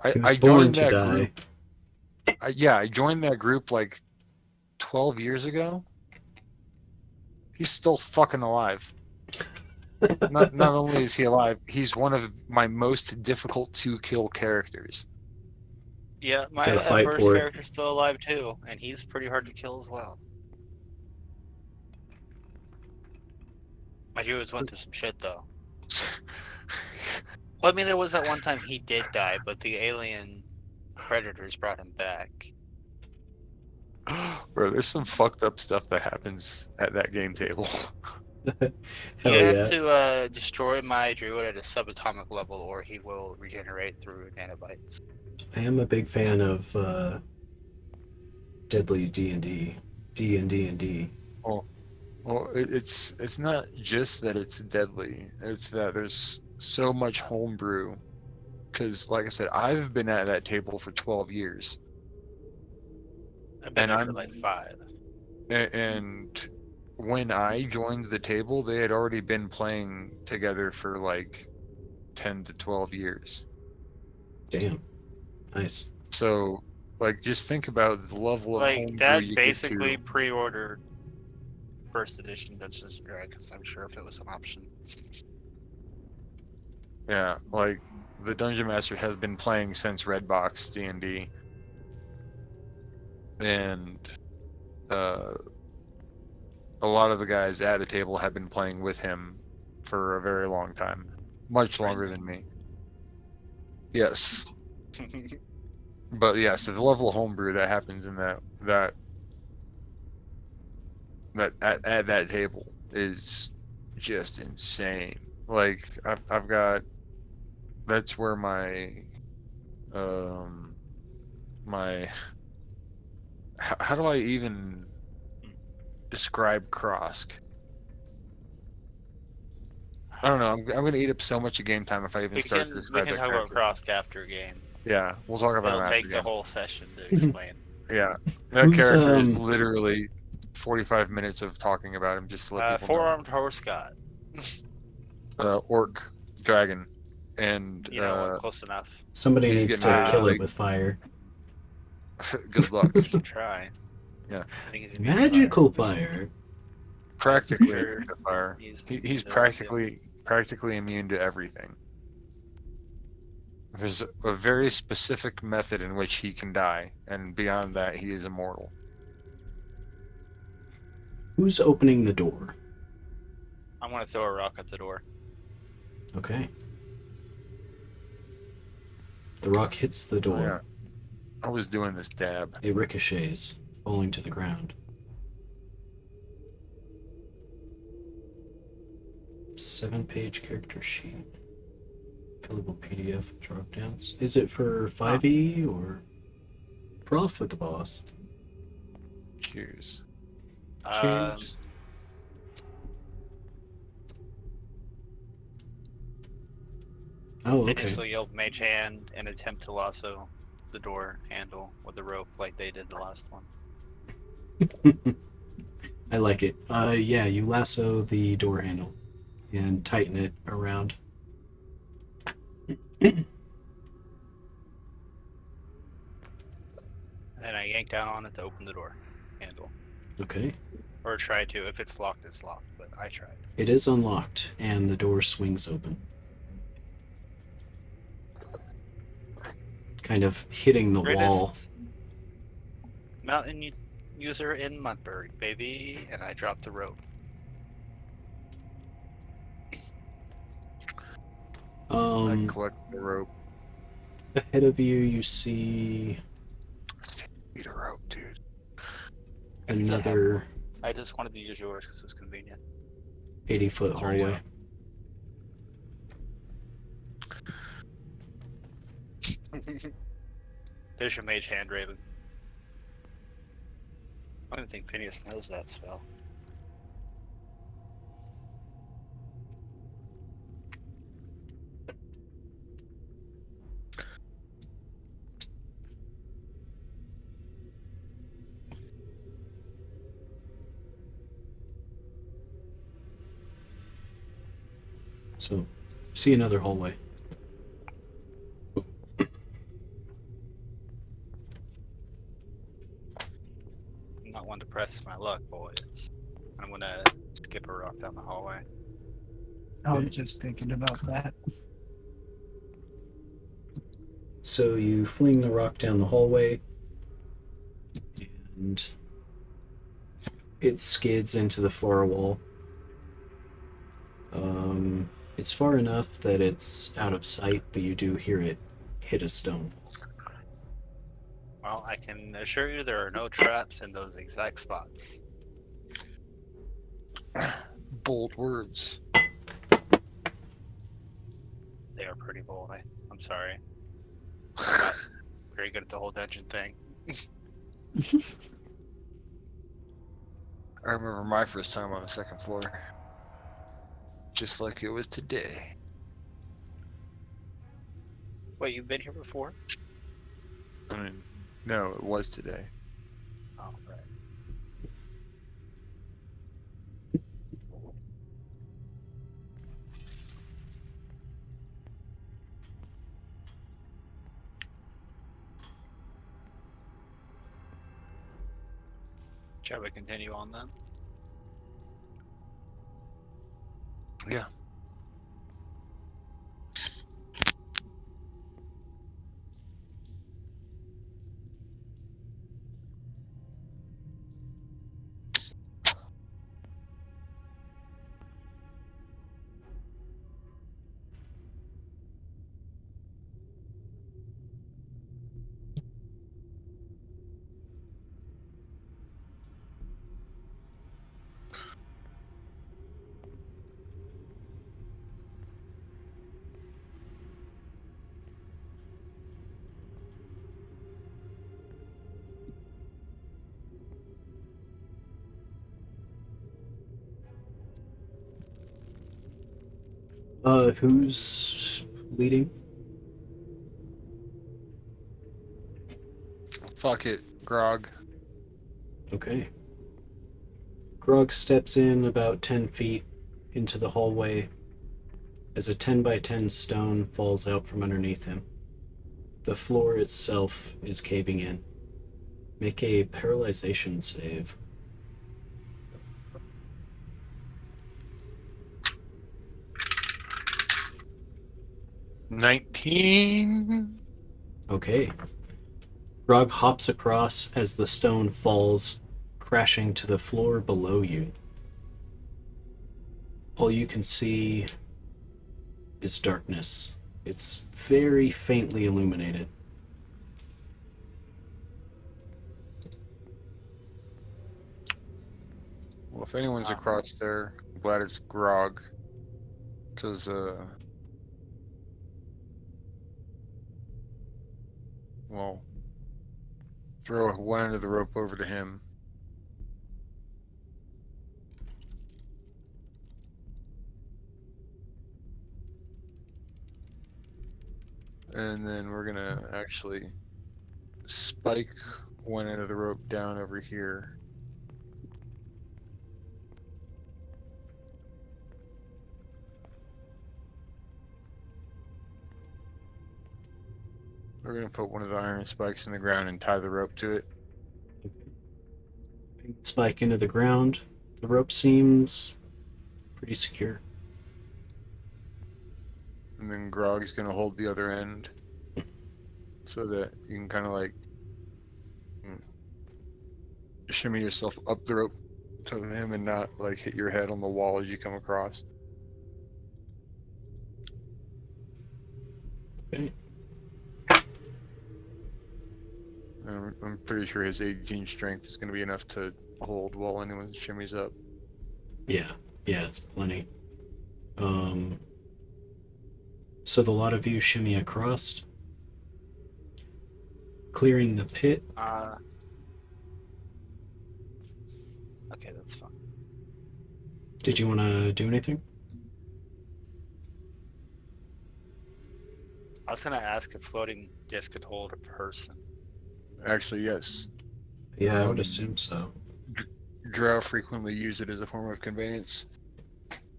I was born joined to that die. group. I joined that group like 12 years ago. He's still fucking alive. Not only is he alive, he's one of my most difficult to kill characters. Yeah, my Gotta fight first for it. character's still alive too, and he's pretty hard to kill as well. My druids went through some shit though. Well, I mean, there was that one time he did die, but the alien predators brought him back. Bro, there's some fucked up stuff that happens at that game table. Hell You yeah. have to destroy my druid at a subatomic level, or he will regenerate through nanobites. I am a big fan of Deadly D&D. D&D. Well, it's not just that it's deadly. It's that there's so much homebrew. Because, like I said, I've been at that table for 12 years. I've been And there for I'm like 5. and when I joined the table, they had already been playing together for like 10 to 12 years. Damn. Nice. So, like, just think about the level of Like, homebrew Dad you basically get to. pre-ordered first edition Dungeons and Dragons, I'm sure, if it was an option. Yeah, like, the Dungeon Master has been playing since Redbox D&D. And a lot of the guys at the table have been playing with him for a very long time. Much longer than me. Yes. But yeah, so the level of homebrew that happens in that at that table is just insane. Like, I've got, that's where my my. How do I even describe Krosk? I don't know. I'm gonna eat up so much of game time if I even We start to can describe that talk about character. Krosk after game. Yeah, we'll talk about It'll him after take the game. whole session to explain. Yeah, that Who's, character is literally 45 minutes of talking about him just to let people know. Four-armed horse god. Orc, dragon, and You know what? Close enough. Somebody he's needs getting to ready kill to, it with fire. good luck. You can try. Yeah. I think he's immune to Magical fire. fire. Practically Sure. immune to fire. He's He's immune to practically immune to everything. There's a very specific method in which he can die, and beyond that, he is immortal. Who's opening the door? I'm gonna throw a rock at the door. Okay. The rock hits the door. Oh, yeah. I was doing this dab. It ricochets, falling to the ground. 7-page character sheet. Fillable PDF drop downs. Is it for 5e or Prof with the boss? Cheers. Cheers. Oh, okay. Initially, you'll mage hand and attempt to lasso the door handle with a rope like they did the last one. I like it. Yeah, you lasso the door handle and tighten it around. And I yank down on it to open the door handle. Okay. Or try to. If it's locked, it's locked. But I tried. It is unlocked, and the door swings open. Kind of hitting the wall. Greatest mountain user in Muntberg, baby. And I dropped the rope. I collect the rope. Ahead of you, you see Eat a rope, dude. another I just wanted to use yours because it was convenient. 80-foot Sorry, hallway. There's your mage hand, Raven. I don't think Phineas knows that spell. So, see another hallway. I'm not one to press my luck, boys. I'm gonna skip a rock down the hallway. I was just thinking about that. So you fling the rock down the hallway, and it skids into the far wall. It's far enough that it's out of sight, but you do hear it hit a stone. Well, I can assure you there are no traps in those exact spots. Bold words. They are pretty bold. I'm sorry. I'm not very good at the whole dungeon thing. I remember my first time on the second floor. Just like it was today. Wait, you've been here before? I mean, no, it was today. Oh, right. Shall we continue on then? Yeah. Who's leading? Fuck it, Grog. Okay. Grog steps in about 10 feet into the hallway as a 10 by 10 stone falls out from underneath him. The floor itself is caving in. Make a paralyzation save. $19. Okay. Grog hops across as the stone falls, crashing to the floor below you. All you can see is darkness. It's very faintly illuminated. Well, if anyone's across there, I'm glad it's Grog. Because, well, throw one end of the rope over to him. And then we're gonna actually spike one end of the rope down over here. We're gonna put one of the iron spikes in the ground and tie the rope to it. Spike into the ground. The rope seems pretty secure. And then Grog's gonna hold the other end so that you can kind of like shimmy yourself up the rope to him and not like hit your head on the wall as you come across. Okay. I'm pretty sure his 18 strength is going to be enough to hold while anyone shimmies up. Yeah, it's plenty. So the lot of you shimmy across, clearing the pit. Okay, that's fine. Did you want to do anything? I was gonna ask if floating disc could hold a person. Actually, yes. Yeah, I would assume so. Drow frequently use it as a form of conveyance.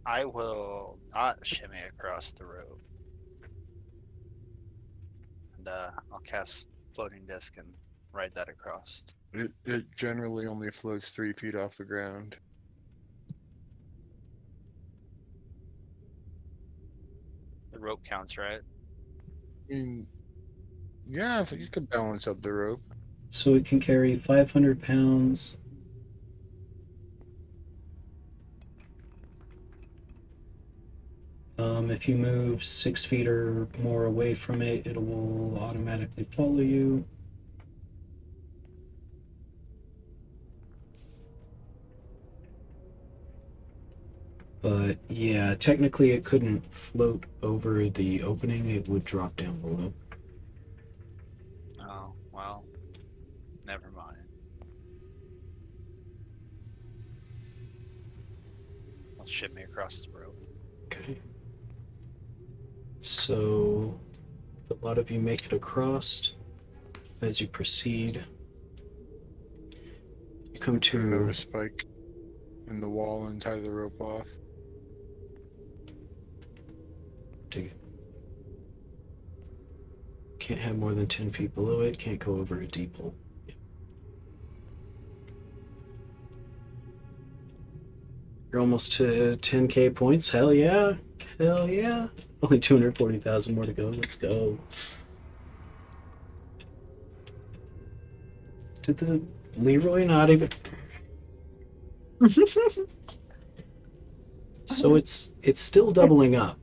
I will not shimmy across the rope. And I'll cast floating disc and ride that across. It generally only floats 3 feet off the ground. The rope counts, right? I mean, yeah, if you could balance up the rope. So it can carry 500 pounds. If you move 6 feet or more away from it, it will automatically follow you. But yeah, technically it couldn't float over the opening, it would drop down below. Oh, well, never mind. I'll shimmy across the rope. Okay. So a lot of you make it across. As you proceed, you come Put another to spike in the wall and tie the rope off. dig it. Can't have more than 10 feet below it, can't go over a deep hole. Yeah. You're almost to 10k points. Hell yeah. Hell yeah. Only 240,000 more to go. Let's go. Did the Leroy not even... So it's still doubling up.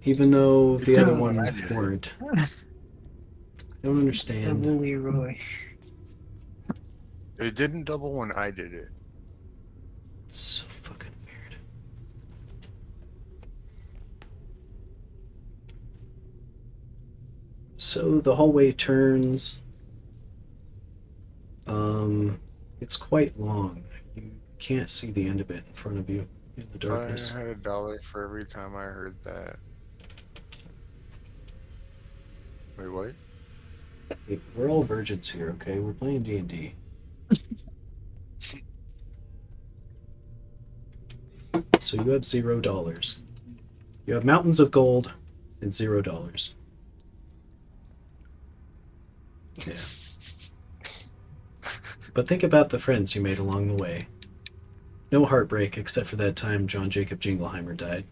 Even though the other ones weren't. I don't understand. Double Leroy. It didn't double when I did it. It's so fucking weird. So the hallway turns. It's quite long. You can't see the end of it in front of you. in the If I darkness. had $1 for every time I heard that. Wait, what? Hey, we're all virgins here, okay? We're playing D&D. So you have $0. You have mountains of gold and $0. Yeah. But think about the friends you made along the way. No heartbreak except for that time John Jacob Jingleheimer died.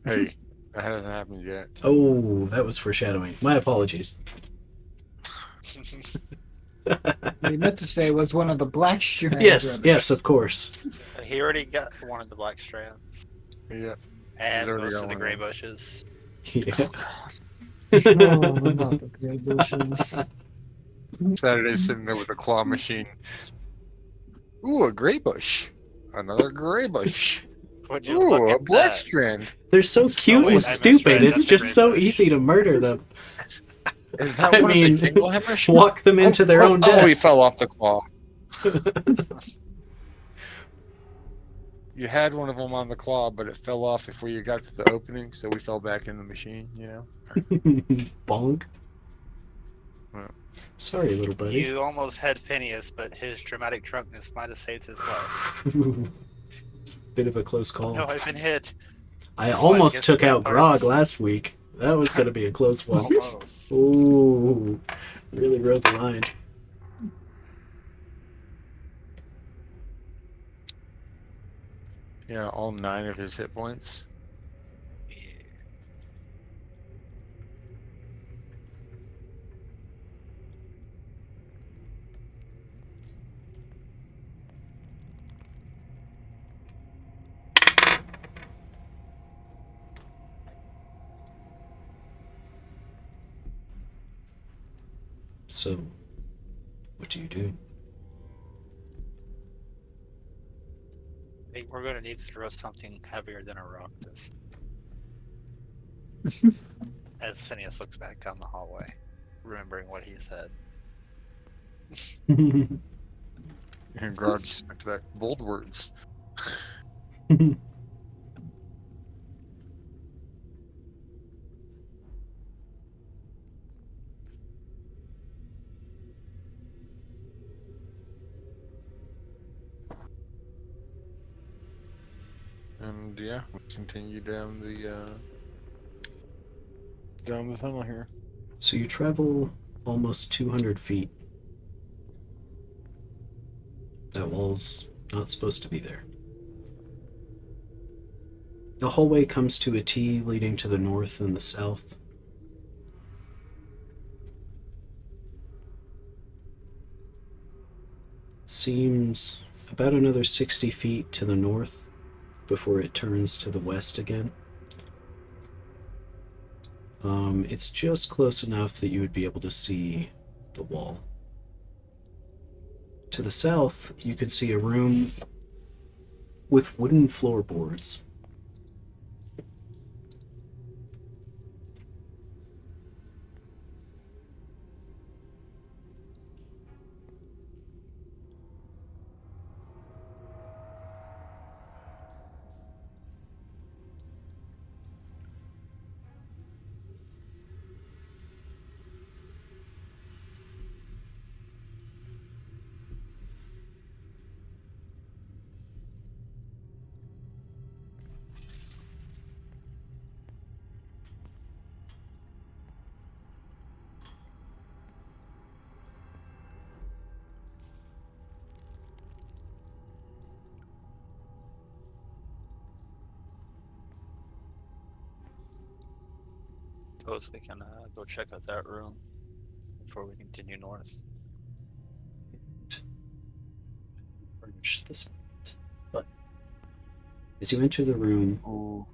Hey, that hasn't happened yet. Oh, that was foreshadowing. My apologies. They meant to say it was one of the Blackstreet Yes, brothers. yes, of course. He already got one of the black strands Yeah. and already most got of the one gray of them. bushes. Yeah. Oh, God. Oh, not the gray bushes. Saturday's sitting there with a claw machine. Ooh, a gray bush. Another gray bush. Would you look Ooh, a at black that? strand. They're so cute wait, and I stupid. misread. It's That's a just gray so bush. easy to murder them. Is that I one mean, of the Jinglehammers? walk them into their own Oh, he death. fell off the claw. You had one of them on the claw, but it fell off before you got to the opening, so we fell back in the machine, you know? Bonk. Well. Sorry, little buddy. You almost had Phineas, but his dramatic drunkenness might have saved his life. It's a bit of a close call. No, I've been hit. I Slide almost against took the out ramparts. Grog last week. That was going to be a close one. Almost. Ooh, really rode the line. Yeah, all 9 of his hit points. Yeah. So, what do you do? I think we're going to need to throw something heavier than a rock this. As Phineas looks back down the hallway, remembering what he said. And Grog just went back. Bold words. And yeah, we continue down the tunnel here. So you travel almost 200 feet. That wall's not supposed to be there. The hallway comes to a T leading to the north and the south. Seems about another 60 feet to the north before it turns to the west again. It's just close enough that you would be able to see the wall. To the south, you could see a room with wooden floorboards. Suppose we can go check out that room before we continue north. Furnish this moment. But as you enter the room, Ooh.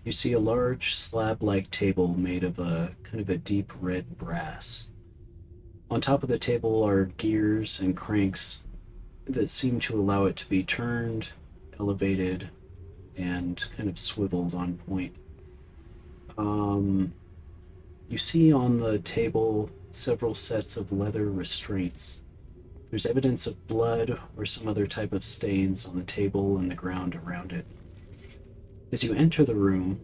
you see a large slab-like table made of a kind of a deep red brass. On top of the table are gears and cranks that seem to allow it to be turned, elevated, and kind of swiveled on point. You see on the table several sets of leather restraints There's evidence of blood or some other type of stains on the table and the ground around it. As you enter the room,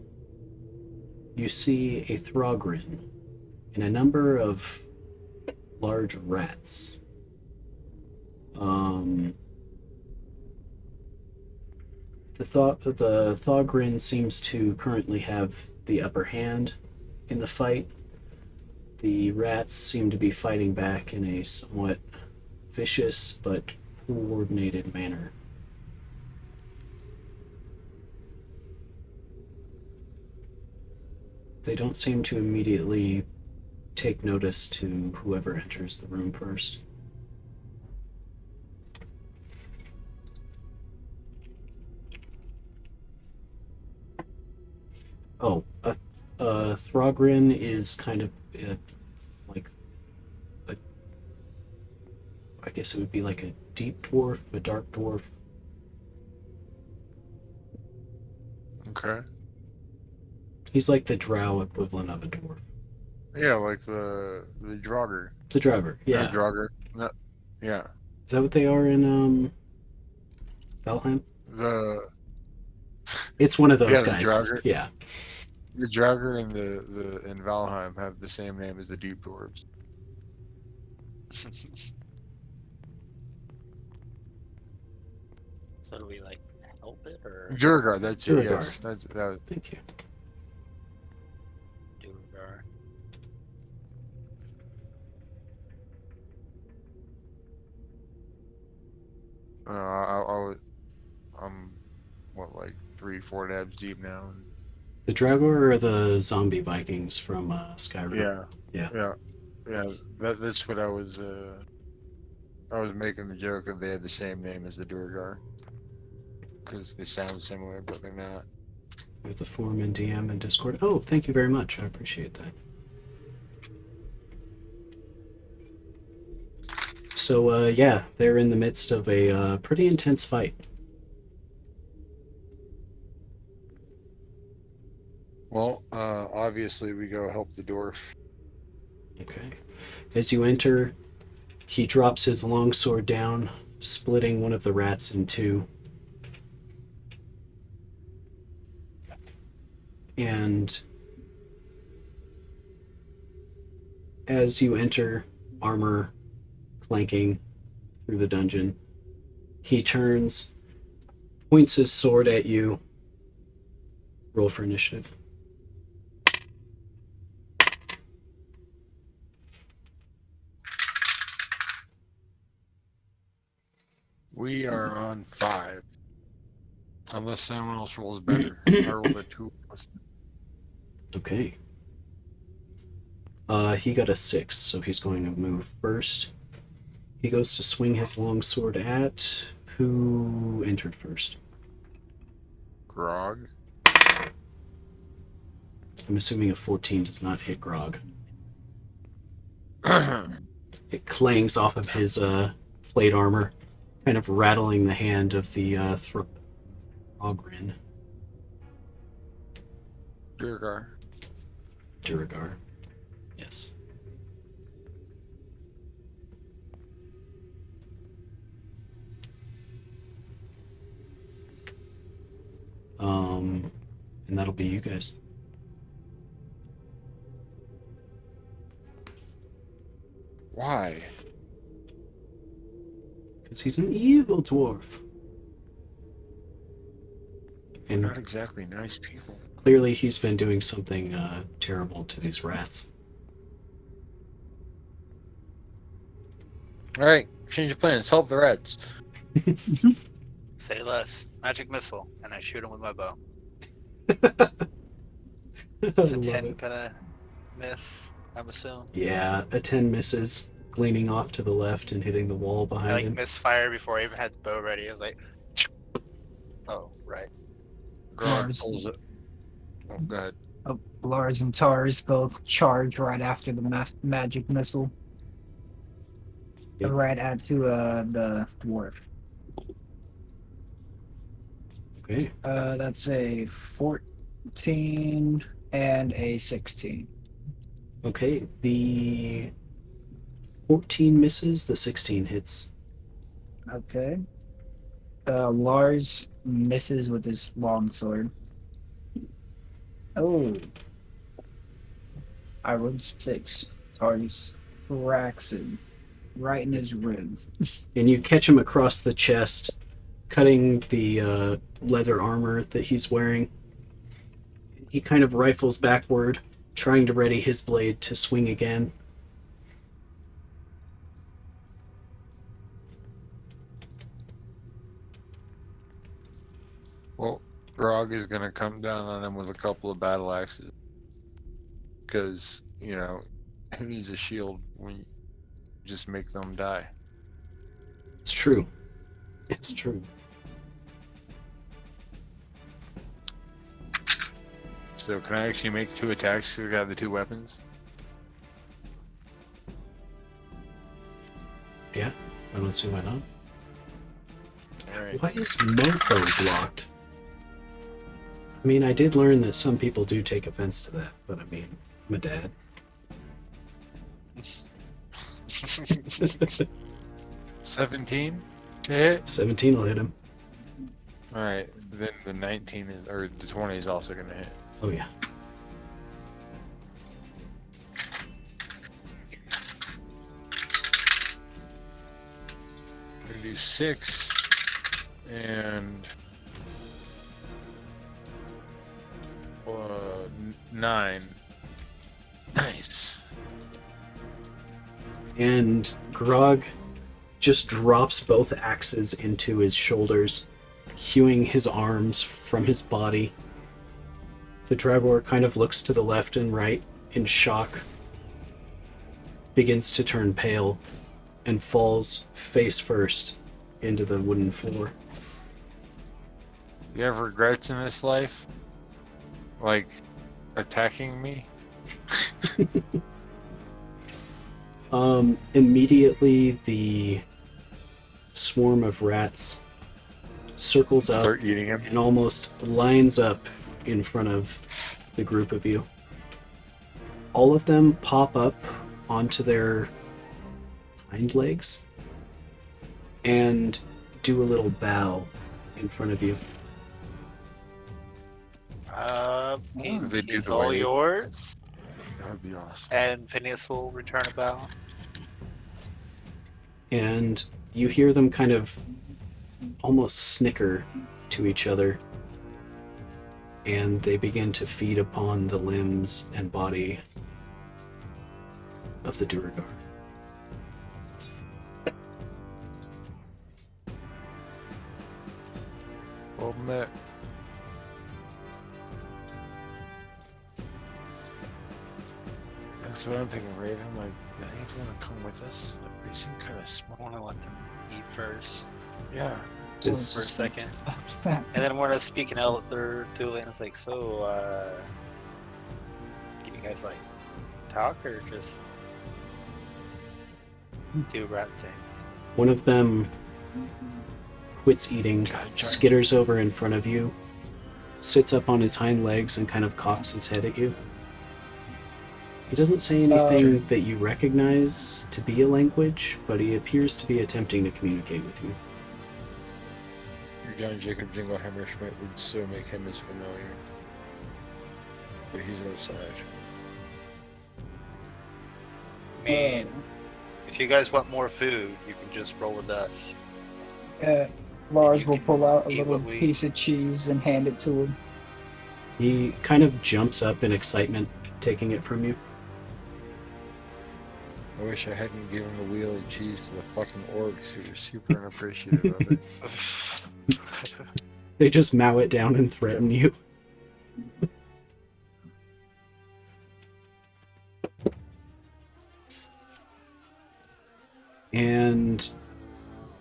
you see a Throgrin and a number of large rats. The Thogrin seems to currently have the upper hand in the fight. The rats seem to be fighting back in a somewhat vicious but coordinated manner. They don't seem to immediately take notice to whoever enters the room first. Oh, a Throgrin is kind of like a, I guess it would be like a deep dwarf, a dark dwarf. Okay. He's like the drow equivalent of a dwarf. Yeah, like the Draugr. The Draugr, yeah. Not Draugr. No, yeah. Is that what they are in Valheim? It's one of those the guys. Draugr. Yeah. The Draugr and the in Valheim have the same name as the Deep Dwarves. So do we like help it or Durgar, that's it. Durgar. Yes, that. Thank you. do our I'm what, like 3-4 dabs deep now. The Draugr are the zombie Vikings from Skyrim. Yeah. That's what I was. I was making the joke that they had the same name as the Durgar because they sound similar, but they're not. We have the forum and DM and Discord. Oh, thank you very much. I appreciate that. So, yeah, they're in the midst of a pretty intense fight. Well, obviously we go help the dwarf. Okay. As you enter, he drops his longsword down, splitting one of the rats in two. And as you enter, armor clanking through the dungeon, he turns, points his sword at you. Roll for initiative. We are on 5. Unless someone else rolls better. I rolled a 2. Okay. He got a 6, so he's going to move first. He goes to swing his longsword at who entered first. Grog. I'm assuming a 14 does not hit Grog. It clangs off of his plate armor, kind of rattling the hand of the Throgrin. Duragar. Yes. And that'll be you guys. Why? Because he's an evil dwarf. They're And not exactly nice people. clearly he's been doing something terrible to these rats. Alright, change of plans. Help the rats. say less. Magic missile, and I shoot him with my bow. I Is a love 10 it. gonna miss? I'm assuming. Yeah, a 10 misses, gleaning off to the left and hitting the wall I behind like him. misfire before I even had the bow ready. I was like, oh right. Grog Lars. pulls it. Oh, go ahead. Lars and Tars both charge right after the magic missile. Yep. Right at to the dwarf. Okay. That's a 14 and a 16. Okay, the 14 misses, the 16 hits. Okay. Lars misses with his longsword. Oh, I rolled 6. Tars cracks him right in his rib. And you catch him across the chest, cutting the leather armor that he's wearing. He kind of rifles backward, trying to ready his blade to swing again. Well, Grog is gonna come down on him with a couple of battle axes. Because, you know, who needs a shield when you just make them die? It's true. It's true. So can I actually make 2 attacks because I got the 2 weapons? Yeah, I don't see why not. Alright. Why is mofo blocked? I mean, I did learn that some people do take offense to that, but I mean, I'm a dad. 17 to hit? 17 will hit him. Alright, then the 19 is, or the 20 is also gonna hit. Oh yeah. I'm gonna do 6 and 9. Nice. And Grog just drops both axes into his shoulders, hewing his arms from his body. The Dragor kind of looks to the left and right in shock, begins to turn pale, and falls face first into the wooden floor. You have regrets in this life? Like attacking me? Immediately the swarm of rats circles up Start eating him? and almost lines up in front of the group of you. All of them pop up onto their hind legs and do a little bow in front of you. They do He's the all wave. yours, That would be awesome. and Phineas will return a bow. And you hear them kind of almost snicker to each other, and they begin to feed upon the limbs and body of the Duragar. Well met. That's what I'm thinking, Raven. Like, I think if you want to come with us, like, they seem kind of I small. want to let them eat first Yeah. for a Does, second, and then we're gonna speak in Elder Thule, and it's like, so, can you guys like talk or just do rat things? one of them quits eating, God, John. skitters over in front of you, sits up on his hind legs and kind of cocks his head at you. He doesn't say anything that you recognize to be a language, but he appears to be attempting to communicate with you. Your John Jacob Jingle Hammerschmidt would so make him as familiar. But he's outside. I mean, if you guys want more food, you can just roll with us. Lars You will can pull out a eat little what we- piece of cheese and hand it to him. He kind of jumps up in excitement, taking it from you. I wish I hadn't given the wheel of cheese to the fucking orcs who are super unappreciative of it. They just mow it down and threaten you. And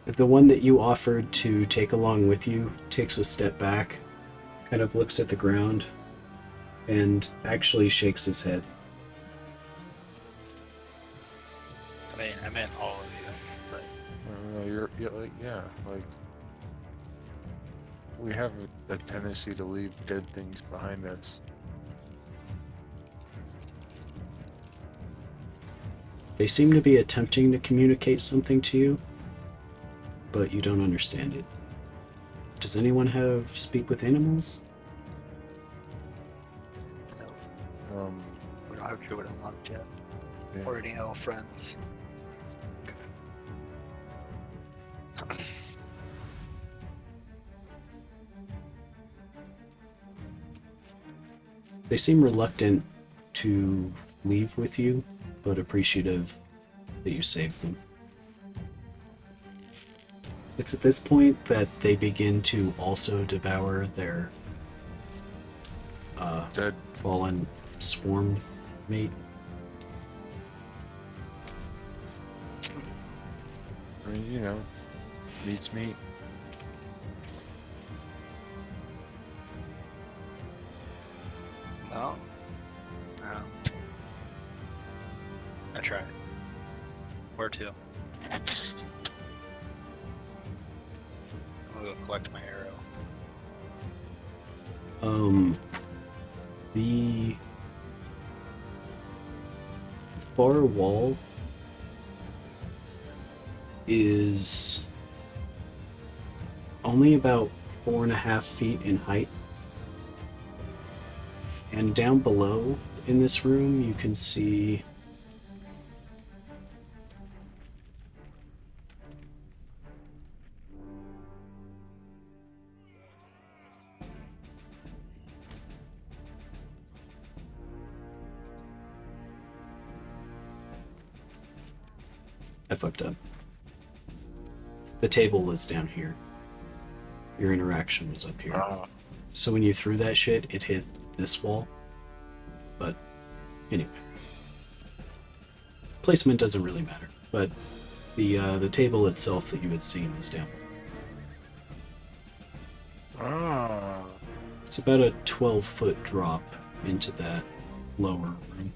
the one that you offered to take along with you takes a step back, kind of looks at the ground, and actually shakes his head. I meant all of you, but I don't know, you're like, yeah, like, we have a tendency to leave dead things behind us. They seem to be attempting to communicate something to you, but you don't understand it. Does anyone have speak with animals? No, Um, we don't have Druid unlocked yet. yeah. Or any elf friends. They seem reluctant to leave with you, but appreciative that you saved them. It's at this point that they begin to also devour their Dead. fallen swarm mate. I mean, you know, meat's meat. No. No. I tried. Where to? I'm gonna go collect my arrow. The far wall is only about 4.5 feet in height. And down below in this room, you can see I fucked up. The table is down here. Your interaction was up here. Ah. So when you threw that shit, it hit this wall. But anyway. Placement doesn't really matter. But the table itself that you had seen is down. Ah. It's about a 12-foot drop into that lower room.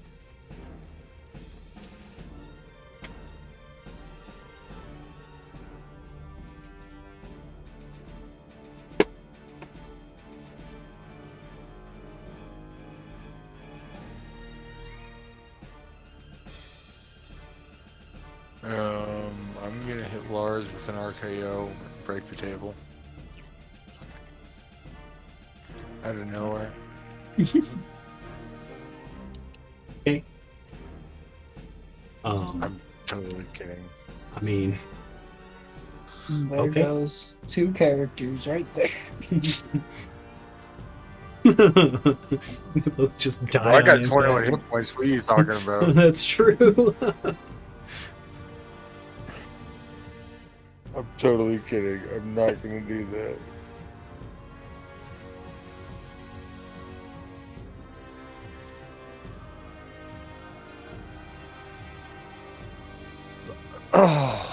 I'm gonna hit Lars with an RKO and break the table. Out of nowhere. Okay. I'm totally kidding. I mean, There Okay. goes 2 characters right there. they both just die. Well, I got on 21 impact. hit points. What are you talking about? That's true. I'm totally kidding. I'm not gonna do that. Oh.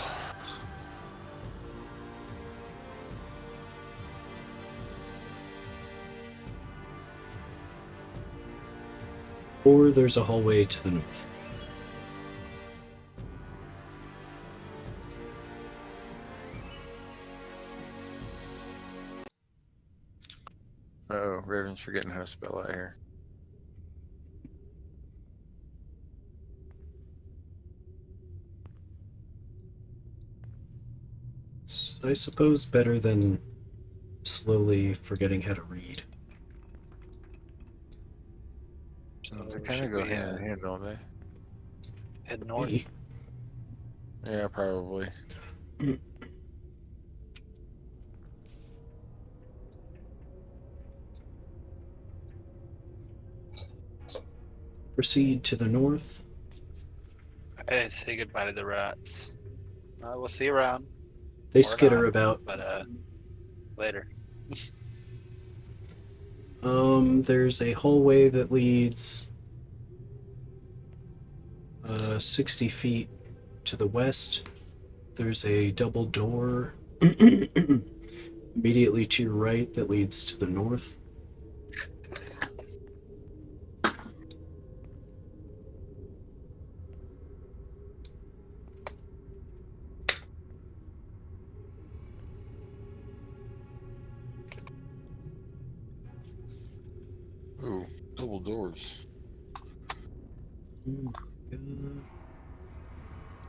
Or there's a hallway to the north. Uh-oh, Raven's forgetting how to spell out here. It's, I suppose, better than slowly forgetting how to read. So They kind should of go we, hand in hand, don't they? head north? Maybe. Yeah, probably. Proceed to the north. I say goodbye to the rats. We'll see you around, They Or skitter not. about. but later. There's a hallway that leads 60 feet to the west. There's a double door immediately to your right that leads to the north. Ooh, double doors.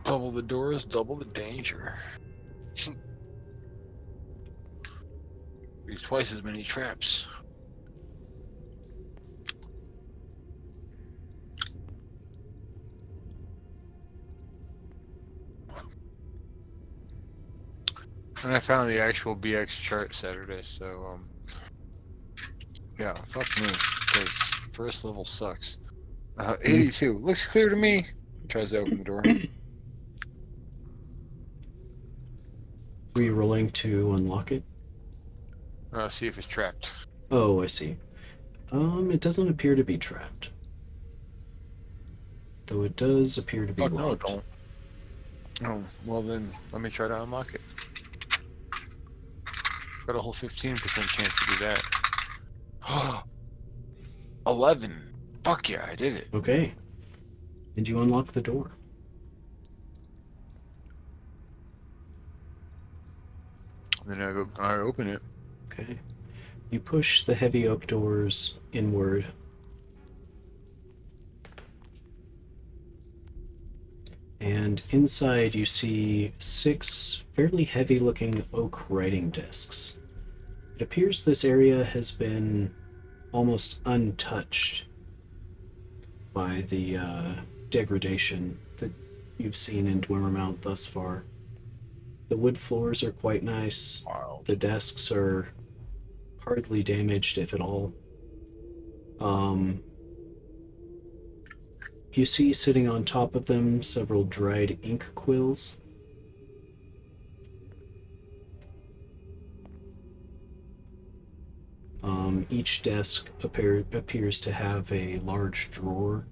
Double the doors, double the danger. There's twice as many traps. And I found the actual BX chart Saturday, so yeah, fuck me, because first level sucks. 82 looks clear to me. Tries to open the door. Were you rolling to unlock it? See if it's trapped. Oh, I see. It doesn't appear to be trapped. Though it does appear to be Fuck no, it locked. don't. Oh, well then, let me try to unlock it. Got a whole 15% chance to do that. 11. Fuck yeah, I did it. Okay. And you unlock the door. Then I open it. Okay. You push the heavy oak doors inward. And inside you see 6 fairly heavy-looking oak writing desks. It appears this area has been almost untouched by the degradation that you've seen in Dwimmermount thus far. The wood floors are quite nice. Wow. The desks are hardly damaged, if at all. You see sitting on top of them several dried ink quills. Each desk appears to have a large drawer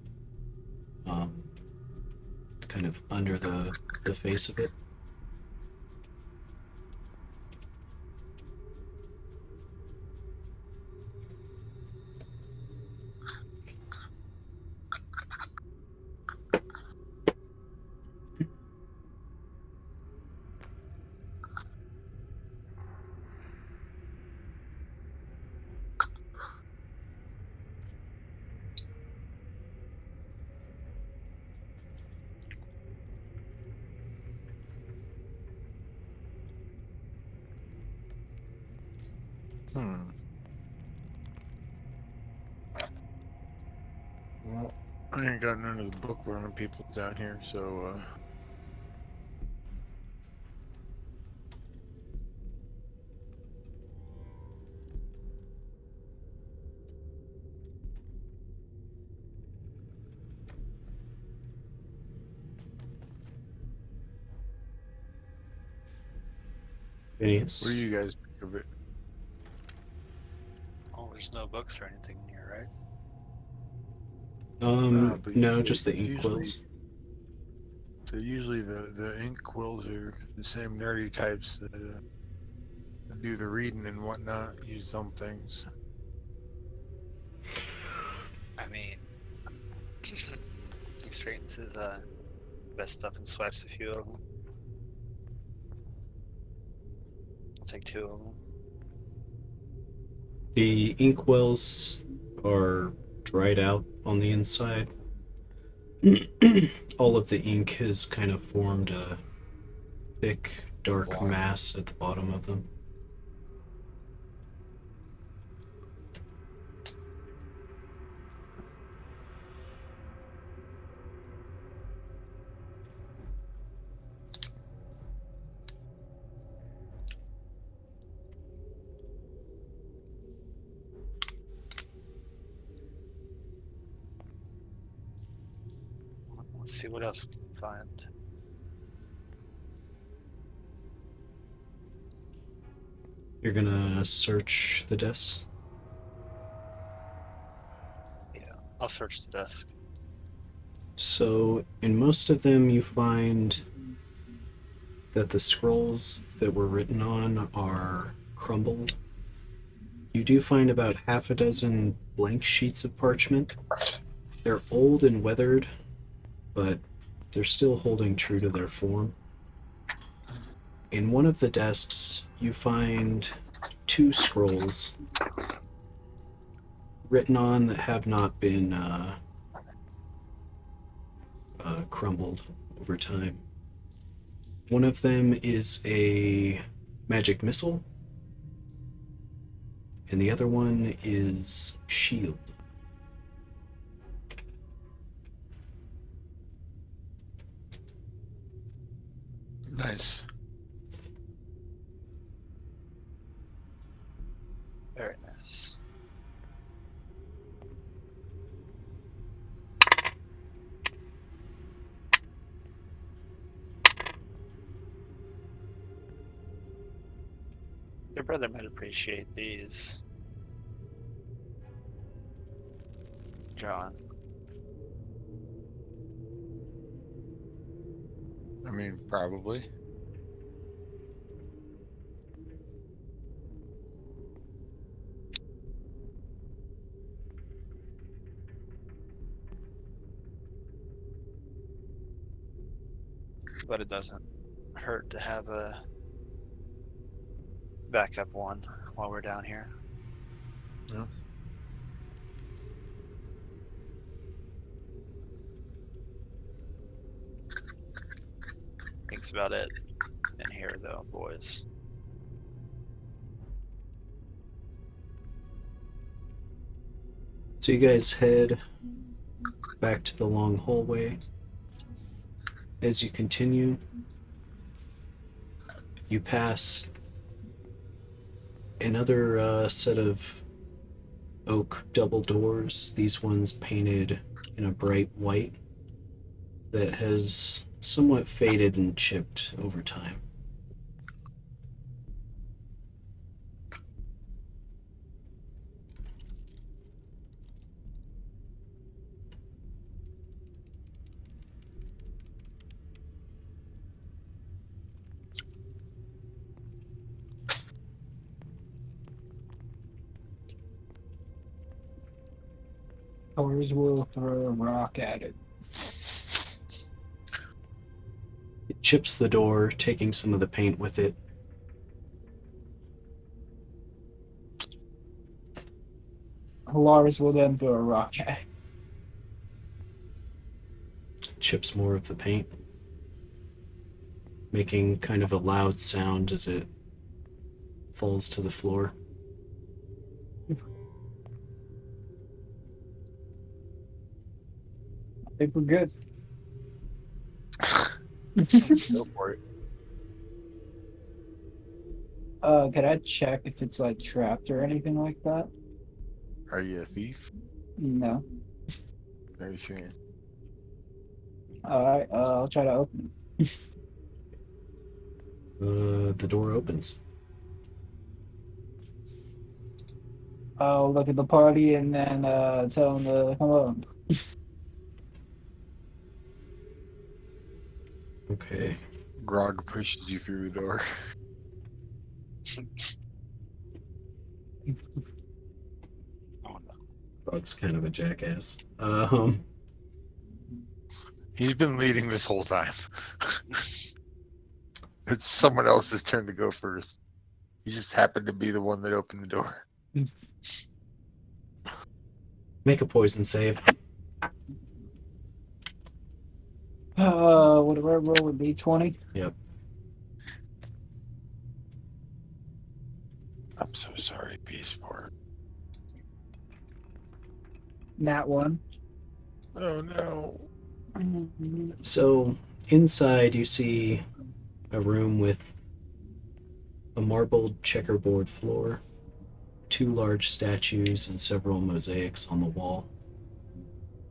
kind of under the face of it. Well, I ain't got none of the book learning people down here, so Phineas? what do you guys think of it? Oh, there's no books or anything in here, right? But No, usually- just the ink usually- quills. So usually the ink quills are the same nerdy types that do the reading and whatnot, use some things. I mean, he straightens his best stuff and swipes a few of them. I'll take 2 of them. The inkwells are dried out on the inside. All of the ink has kind of formed a thick, dark Block. mass at the bottom of them. Let's see what else we can find. You're gonna search the desks? Yeah, I'll search the desk. So, in most of them, you find that the scrolls that were written on are crumbled. You do find about half a dozen blank sheets of parchment. They're old and weathered, but they're still holding true to their form. In one of the desks, you find 2 scrolls written on that have not been crumbled over time. One of them is a magic missile, and the other one is shield. Nice. Very nice. Your brother might appreciate these, John. I mean, probably. But it doesn't hurt to have a backup one while we're down here. Yeah. Thinks about it in here though, boys. So you guys head back to the long hallway. As you continue, you pass another set of oak double doors, these ones painted in a bright white that has somewhat faded and chipped over time. Tars will throw a rock at it. It chips the door, taking some of the paint with it. Lars will then throw a rock at it. Chips more of the paint, making kind of a loud sound as it falls to the floor. I think we're good. Go for it. Can I check if it's like trapped or anything like that? Are you a thief? No. Very sure. Alright, I'll try to open it. The door opens. I'll look at the party and then tell them to come on. Okay. Grog pushes you through the door. Oh no. Bug's kind of a jackass. He's been leading this whole time. It's someone else's turn to go first. He just happened to be the one that opened the door. Make a poison save. What do I roll with D20? Yep. I'm so sorry, P4. Nat 1. Oh no. So, inside you see a room with a marbled checkerboard floor, 2 large statues, and several mosaics on the wall.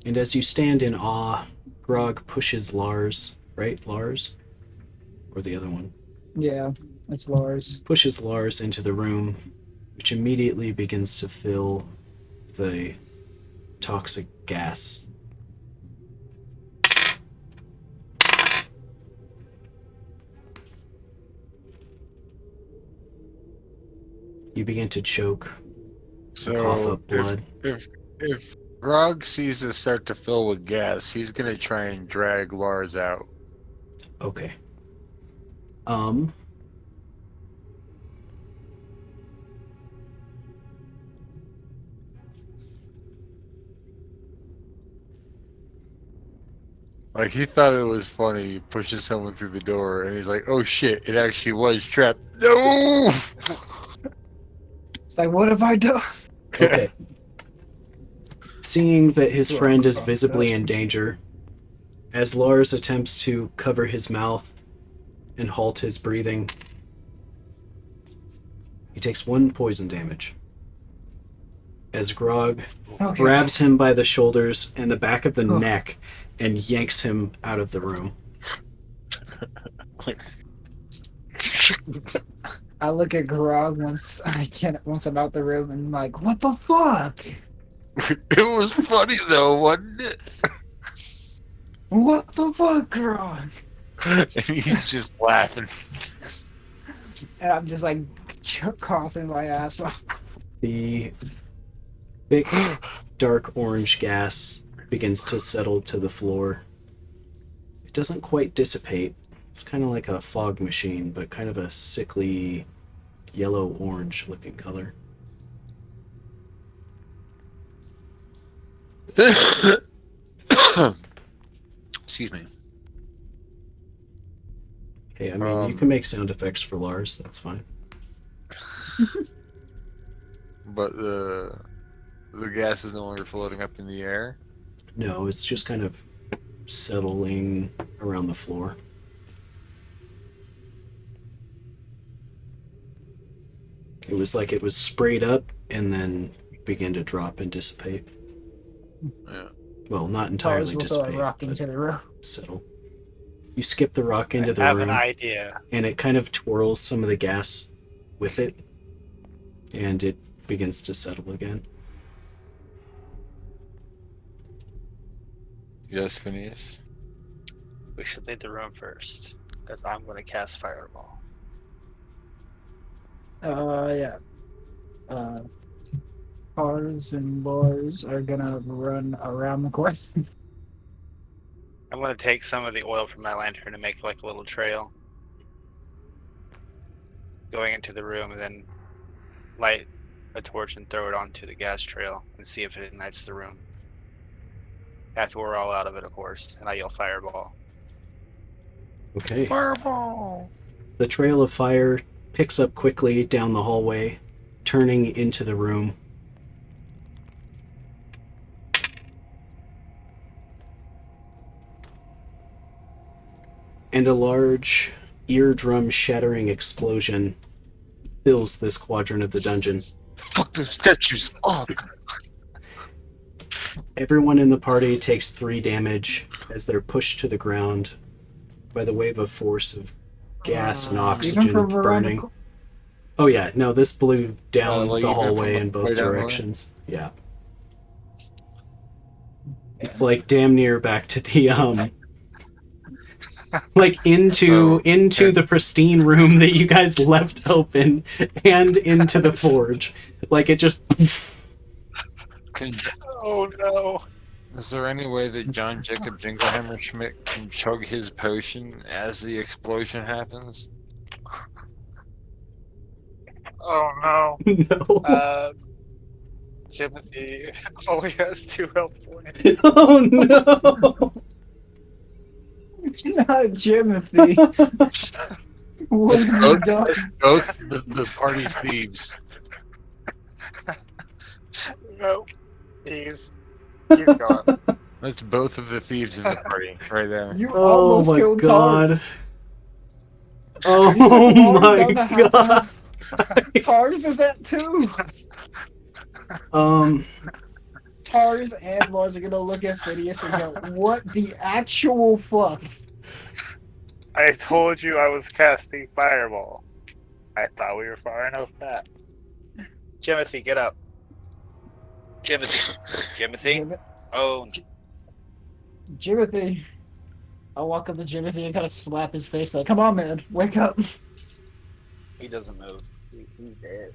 And as you stand in awe, Grog pushes Lars, right? Lars? Or the other one? Yeah, it's Lars. Pushes Lars into the room, which immediately begins to fill with a toxic gas. You begin to choke, cough So up blood. if Grog sees this start to fill with gas, he's gonna try and drag Lars out. Okay. Like, he thought it was funny pushing someone through the door, and he's like, "Oh shit! It actually was trapped." No. It's like, what have I done? Okay. Seeing that his Well, friend is fuck visibly that. in danger, as Lars attempts to cover his mouth and halt his breathing, he takes 1 poison damage. As Grog Okay. grabs him by the shoulders and the back of the Oh. neck and yanks him out of the room. I look at Grog once I'm out the room and I'm like, what the fuck? It was funny though, wasn't it? What the fuck, Grog? And he's just laughing. And I'm just like coughing my ass off. The thick, dark orange gas begins to settle to the floor. It doesn't quite dissipate. It's kind of like a fog machine, but kind of a sickly yellow-orange looking color. Excuse me. Hey, I mean, you can make sound effects for Lars, that's fine. But the gas is no longer floating up in the air. No, it's just kind of settling around the floor. It was like it was sprayed up and then began to drop and dissipate. Yeah. Well, not Lars entirely will throw a dissipate, rock but into the room. settle. You skip the rock into the I have room, an idea. and it kind of twirls some of the gas with it, and it begins to settle again. Yes, Phineas. We should leave the room first, because I'm going to cast Fireball. Yeah. Cars and Lars are gonna run around the corner. I'm going to take some of the oil from my lantern and make like a little trail going into the room, and then light a torch and throw it onto the gas trail and see if it ignites the room. After we're all out of it, of course, and I yell Fireball. Okay. Fireball! The trail of fire picks up quickly down the hallway, turning into the room. And a large, eardrum-shattering explosion fills this quadrant of the dungeon. Fuck those statues up! Everyone in the party takes 3 damage as they're pushed to the ground by the wave of force of gas and Even oxygen from around the burning. Oh yeah, no, this blew down like the even hallway from in both way down the way? directions. Yeah. Like damn near back to the like into the pristine room that you guys left open and into the forge. Like it just Oh no! Is there any way that John Jacob Jingleheimer Schmidt can chug his potion as the explosion happens? Oh no! no. Timothy only has 2 health points. Oh no. Not Jimothy. What have you done? Both the party's thieves. Nope. He's gone. That's both of the thieves in the party, right there. You Oh almost my killed god. Tars. Oh You took Lars my down the half god. Tars is that too. Tars and Lars are gonna look at Phineas and go, what the actual fuck? I told you I was casting Fireball. I thought we were far enough back. Jimothy, get up. Jimothy. Jimothy? Oh, Jimothy. I walk up to Jimothy and kind of slap his face like, come on, man, wake up. he doesn't move. He's dead.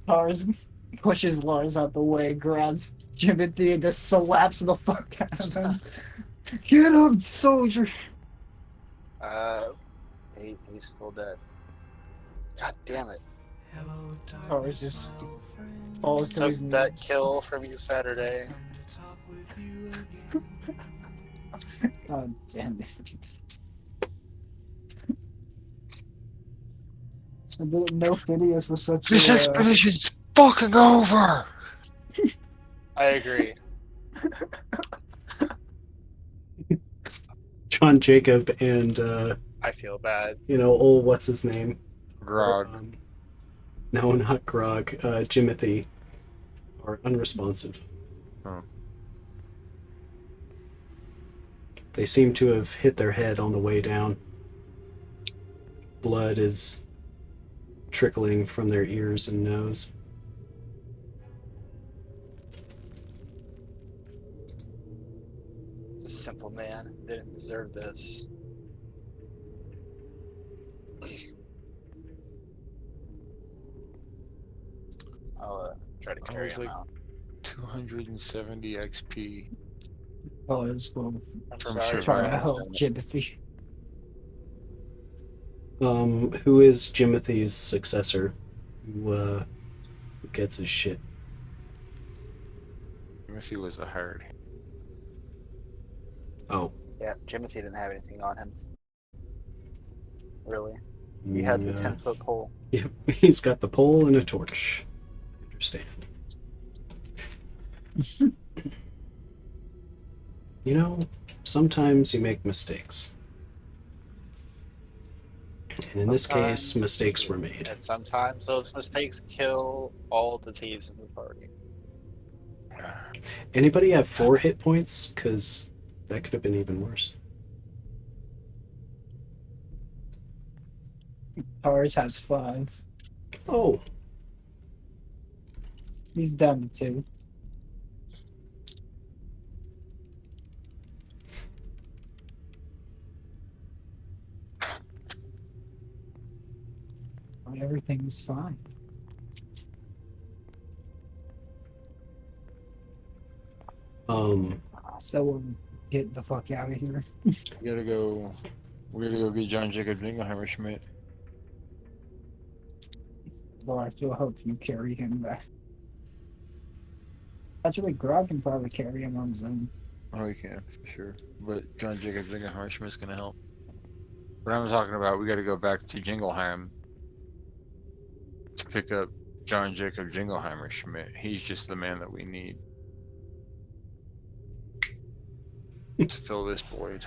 Tars pushes Lars out the way, grabs Jimothy, and just slaps the fuck out of him. Get up, soldier! He's still dead. God damn it. Tars just falls to Took his that knees. kill from you Saturday. God damn it. I didn't know Phineas was such This a. expedition's fucking over. I agree. John Jacob and I feel bad. old what's his name? Grog. No, not Grog. Jimothy are unresponsive. Oh. They seem to have hit their head on the way down. Blood is trickling from their ears and nose. It's a simple man. Didn't deserve this. I'll try to I carry was him like- out. 270 XP Oh, it's well, I'm from sorry. trying to survival. help Jimothy. Who is Jimothy's successor? Who gets his shit? Timothy was a hired hand. Oh. Yeah, Jimothy didn't have anything on him. Really? He has the 10-foot pole. Yep, he's got the pole and a torch. I understand. Sometimes you make mistakes. And in this case, Sometimes- mistakes were made. And sometimes those mistakes kill all the thieves in the party. Anybody have 4 hit points? Because that could have been even worse. Ours has 5. Oh, He's down to 2. But everything's fine. So we'll get the fuck out of here. We gotta go get John Jacob Dingleheimer Schmidt. Well, I still hope you carry him back. Actually, Grog can probably carry him on his own. Oh, he can, for sure. But John Jacob Dingleheimer Schmidt's gonna help. But I'm talking about, we gotta go back to Jingleheimer to pick up John Jacob Jingleheimer Schmidt. He's just the man that we need to fill this void.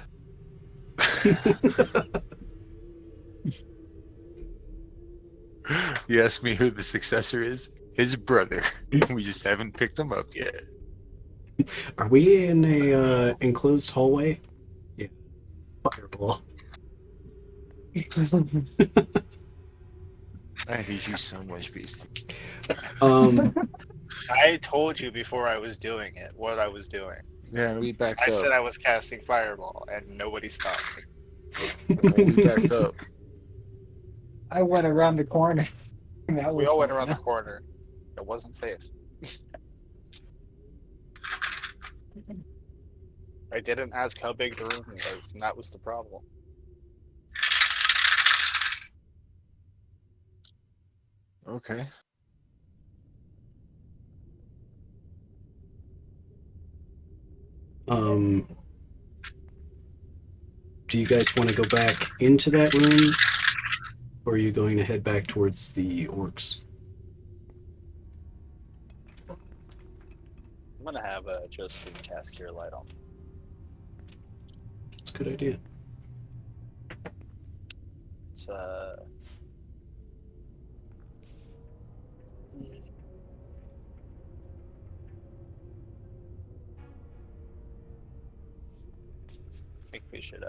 You ask me who the successor is? His brother. We just haven't picked him up yet. are we in a enclosed hallway? Yeah. Fireball. I hate you so much, Beast. I told you before I was doing it what I was doing. Yeah, we backed I up. said I was casting fireball, and nobody stopped me. We backed up. I went around the corner. That We was all went fun. around the corner. It wasn't safe. I didn't ask how big the room was, and that was the problem. Okay. Do you guys want to go back into that room? Or are you going to head back towards the orcs? I'm gonna have Josephine cast Cure Light on me. That's a good idea. It's I think we should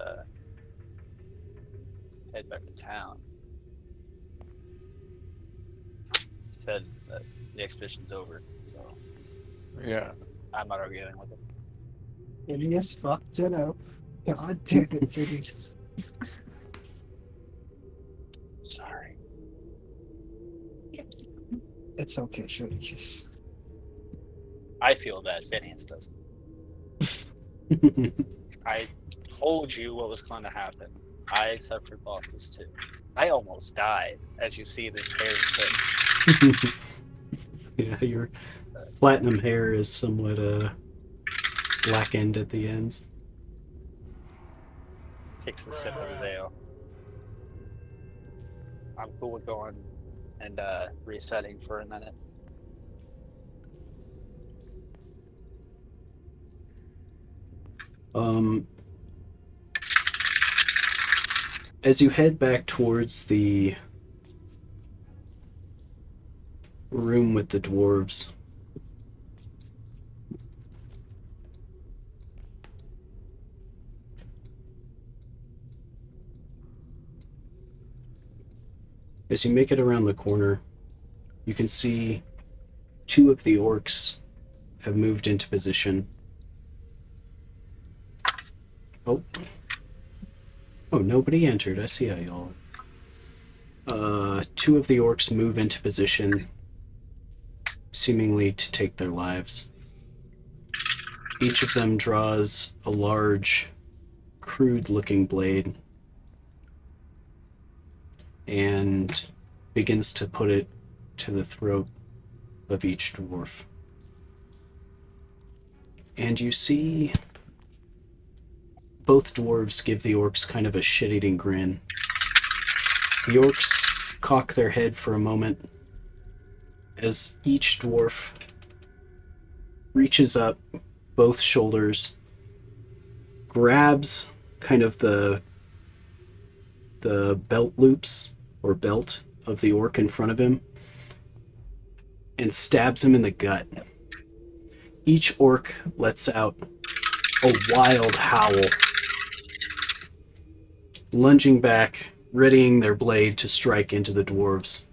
head back to town. Said that the expedition's over, so Yeah. I'm not arguing with him. Phineas fucked it up. God damn it, Phineas. Sorry. It's okay, Phineas. I feel bad. Phineas doesn't. I told you what was going to happen. I suffered losses too. I almost died, as you see this hair singed. Yeah, your platinum hair is somewhat blackened at the ends. Takes a sip of his ale. I'm cool with going and resetting for a minute. As you head back towards the room with the dwarves, as you make it around the corner, you can see two of the orcs have moved into position. Oh, nobody entered. I see how y'all. Two of the orcs move into position, seemingly to take their lives. Each of them draws a large, crude-looking blade and begins to put it to the throat of each dwarf. And you see both dwarves give the orcs kind of a shit-eating grin. The orcs cock their head for a moment as each dwarf reaches up both shoulders, grabs kind of the belt loops or belt of the orc in front of him and stabs him in the gut. Each orc lets out a wild howl, lunging back, readying their blade to strike into the dwarves.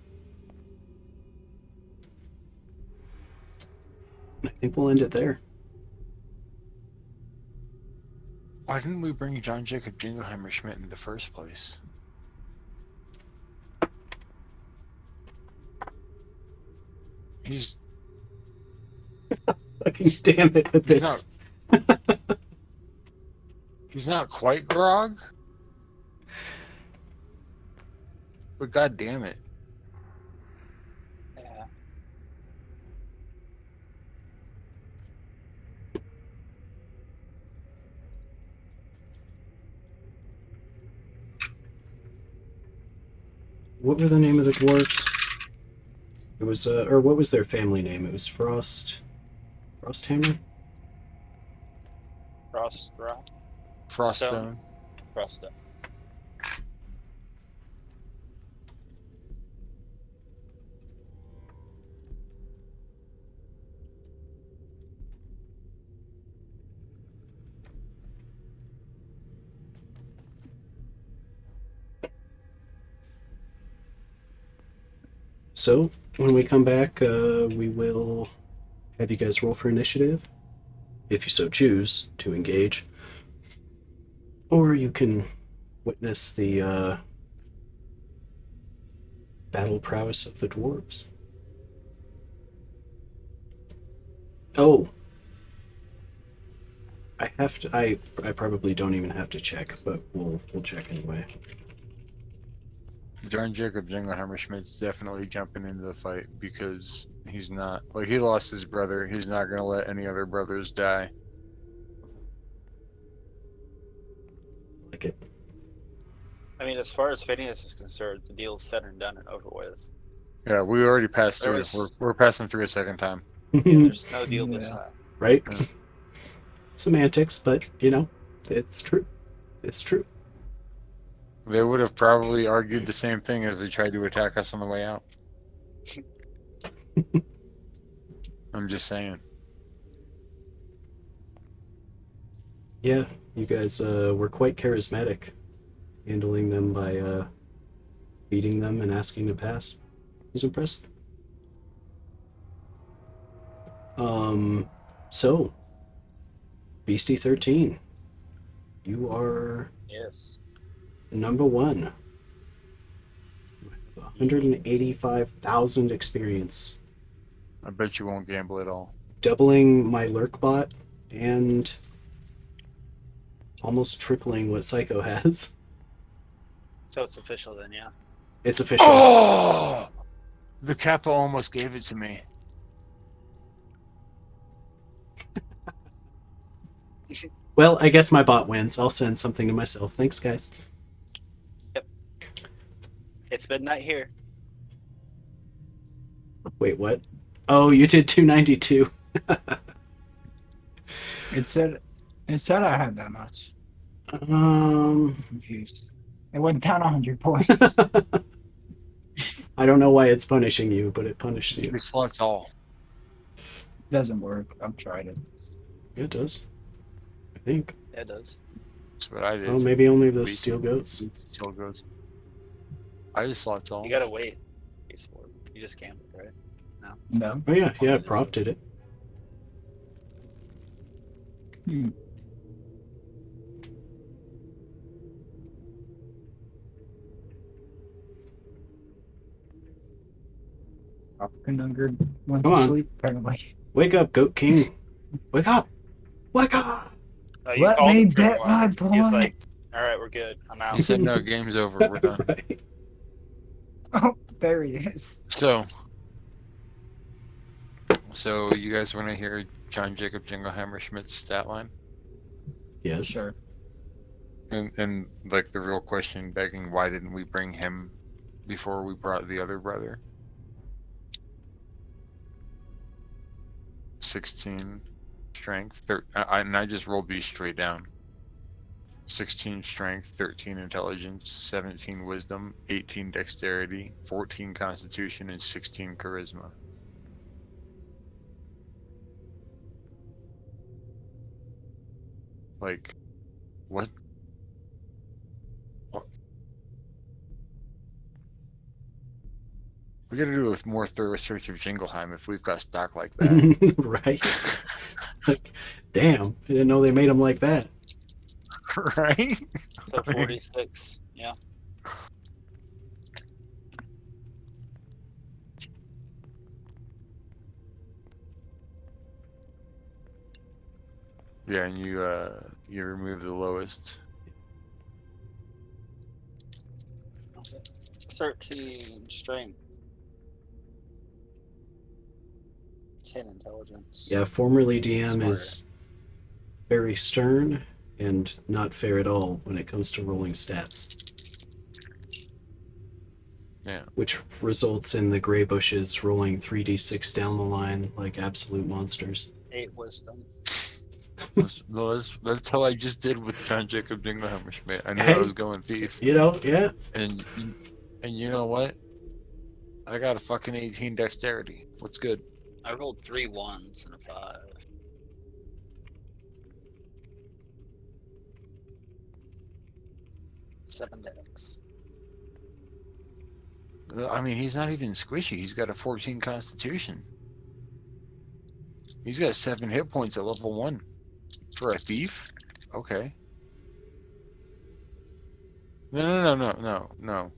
I think we'll end it there. Why didn't we bring John Jacob Jingleheimer Schmidt in the first place? He's Fucking damn it with He's this. he's not quite Grog, but god damn it. Yeah. What were the name of the dwarves? It was, or what was their family name? It was Frosthammer? Frost rock. Froststone. Frost. So, when we come back, we will have you guys roll for initiative, if you so choose to engage. Or you can witness the battle prowess of the dwarves. Oh, I have to. I probably don't even have to check, but we'll check anyway. John Jacob Jingleheimer Schmidt's definitely jumping into the fight because he's not, like, he lost his brother. He's not going to let any other brothers die. Like it. I mean, as far as Phineas is concerned, the deal's said and done and over with. Yeah, we already passed There through. was- We're passing through a second time. Yeah, there's no deal this Yeah. time. Right? Yeah. Semantics, but you know, it's true. It's true. They would have probably argued the same thing as they tried to attack us on the way out. I'm just saying. Yeah, you guys were quite charismatic, handling them by beating them and asking to pass. It was impressive. So, Beastie 13, you are Yes. number one. You have 185,000 experience, I bet you won't gamble at all. doubling my lurk bot and almost tripling what Psycho has. So it's official then, yeah. It's official. Oh! The Kappa almost gave it to me. Well, I guess my bot wins. I'll send something to myself. Thanks, guys. Yep. It's midnight here. Wait, what? Oh, you did 292. It said I had that much. Um, I'm confused. It went down 100 points. I don't know why it's punishing you, but it punished you. We select all. Doesn't work. I've tried it. Yeah, it does. I think. Yeah, it does. That's what I did. Oh, maybe only the We- steel goats. Still goes. I just select all. You gotta wait. You just can't, right? No. Oh yeah, yeah, it it is. prompted it. Hmm. Nugget went Come to on. sleep apparently. Wake up, Goat King. Wake up! Wake up! No, you Let called me him for a bet my moment. He was point. like, "All right, we're good. I'm He out." said, "No, game's over. We're done." Right. Oh, there he is. So you guys want to hear John Jacob Jingleheimer Schmidt's stat line? Yes. Sure. And like the real question begging, why didn't we bring him before we brought the other brother? 16 strength, and I just rolled these straight down. 16 strength, 13 intelligence, 17 wisdom, 18 dexterity, 14 constitution, and 16 charisma. Like, what? We gotta do a more thorough search of Jingleheimer if we've got stock like that. Right? Like, damn, I didn't know they made them like that. Right? So 46. Yeah. Yeah, and you remove the lowest. 13 strength. 10 intelligence. Yeah, formerly He's DM smart. is very stern and not fair at all when it comes to rolling stats. Yeah. Which results in the gray bushes rolling 3d6 down the line like absolute monsters. 8 wisdom. That's how I just did with John Jacob Jingleheimer Schmidt. I knew Hey. I was going thief. You know, yeah. And you know what? I got a fucking 18 dexterity. What's good? I rolled 3 1s and a 5. Seven dex. I mean, he's not even squishy. He's got a 14 constitution. He's got 7 hit points at level 1. For a thief? Okay. No.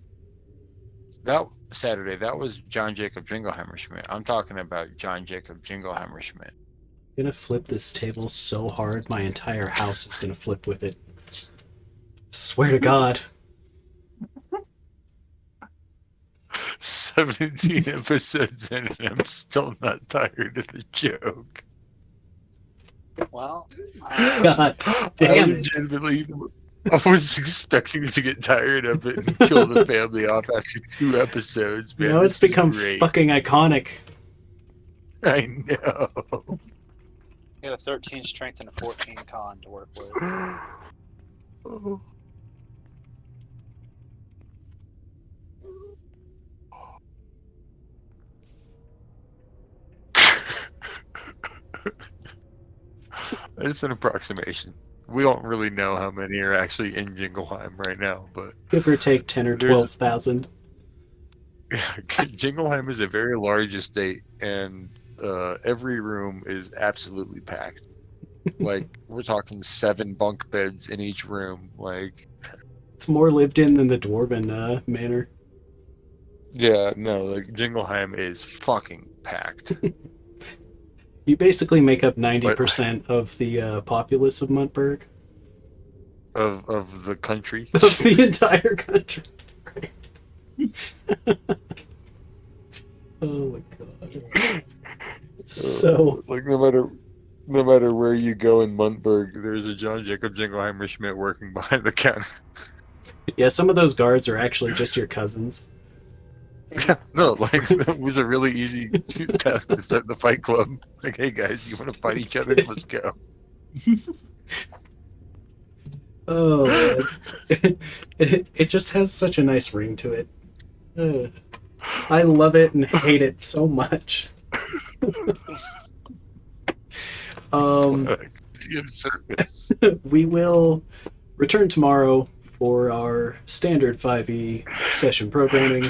That Saturday, that was John Jacob Jingleheimer Schmidt. I'm talking about John Jacob Jingleheimer Schmidt. I'm gonna flip this table so hard my entire house is gonna flip with it. Swear to God. 17 episodes in, and I'm still not tired of the joke. Well, God damn I it. legitimately, I was expecting to get tired of it and kill the family off after 2 episodes. Man, Now this it's is become great. fucking iconic. I know. you got a 13 strength and a 14 con to work with. Oh. It's an approximation. We don't really know how many are actually in Jingleheimer right now, but Give or take 10 or There's- 12,000. Jingleheimer is a very large estate, and every room is absolutely packed. Like, we're talking 7 bunk beds in each room. Like, It's more lived in than the Dwarven manor. yeah, no, like Jingleheimer is fucking packed. You basically make up 90% of the populace of Muntberg. of the country. Of the entire country. Oh my god. So, Like, no matter where you go in Muntberg, there's a John Jacob Jingleheimer Schmidt working behind the counter. yeah, some of those guards are actually just your cousins. No, like it was a really easy task to start the fight club. Like, hey guys, you want to fight each other? Let's go. Oh man, it just has such a nice ring to it. I love it and hate it so much. Give service. We will return tomorrow for our standard 5e session programming.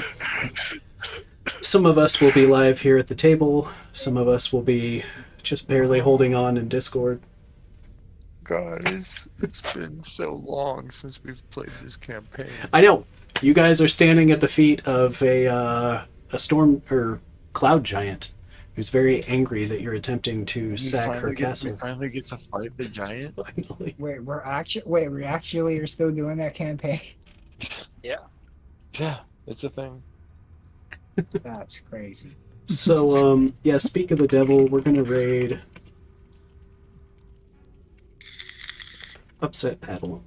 Some of us will be live here at the table. Some of us will be just barely holding on in Discord. God, it's been so long since we've played this campaign. I know you guys are standing at the feet of a storm or cloud giant who's very angry that you're attempting to sack her castle. We finally get to fight the giant. Finally. Wait, we actually are still doing that campaign? Yeah, it's a thing. That's crazy. So, yeah, speak of the devil, we're gonna raid Upset Paddle.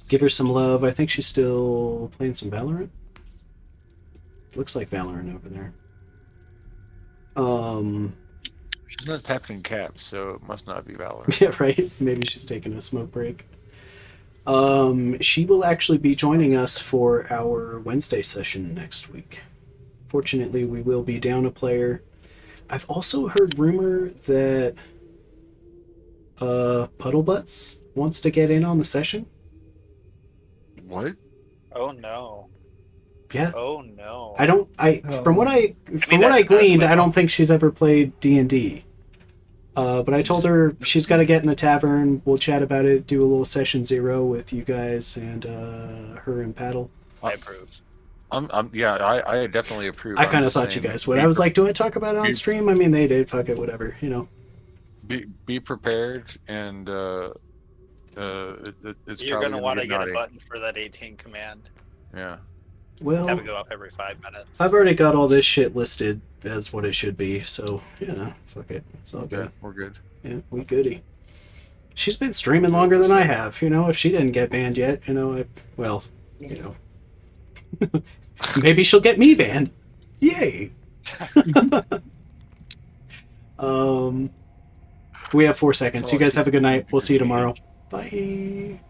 Give her some love. I think she's still playing some Valorant. Looks like Valorant over there. She's not tapped in caps, so it must not be Valor. Yeah, right. Maybe she's taking a smoke break. She will actually be joining us for our Wednesday session next week. Fortunately, we will be down a player. I've also heard rumor that Puddlebutts wants to get in on the session. What? Oh no. Yeah. Oh no. From what I gleaned, I don't think she's ever played D&D. But I told her she's got to get in the tavern. We'll chat about it, do a little session 0 with you guys and her and Paddle. I approve. I definitely approve. I kind of thought you guys would. I was like, do I talk about it on stream? I mean, they did. Fuck it, whatever, you know. Be prepared, and it's You're gonna want to get naughty. a button for that 18 command. Yeah. Well, Have it go up every 5 minutes. I've already got all this shit listed as what it should be, so, you know, fuck it. It's all good. We're good. Yeah, we goody. She's been streaming longer than I have, you know, if she didn't get banned yet, you know, you know. Maybe she'll get me banned. Yay! We have 4 seconds. You guys have a good night. We'll see you tomorrow. Bye.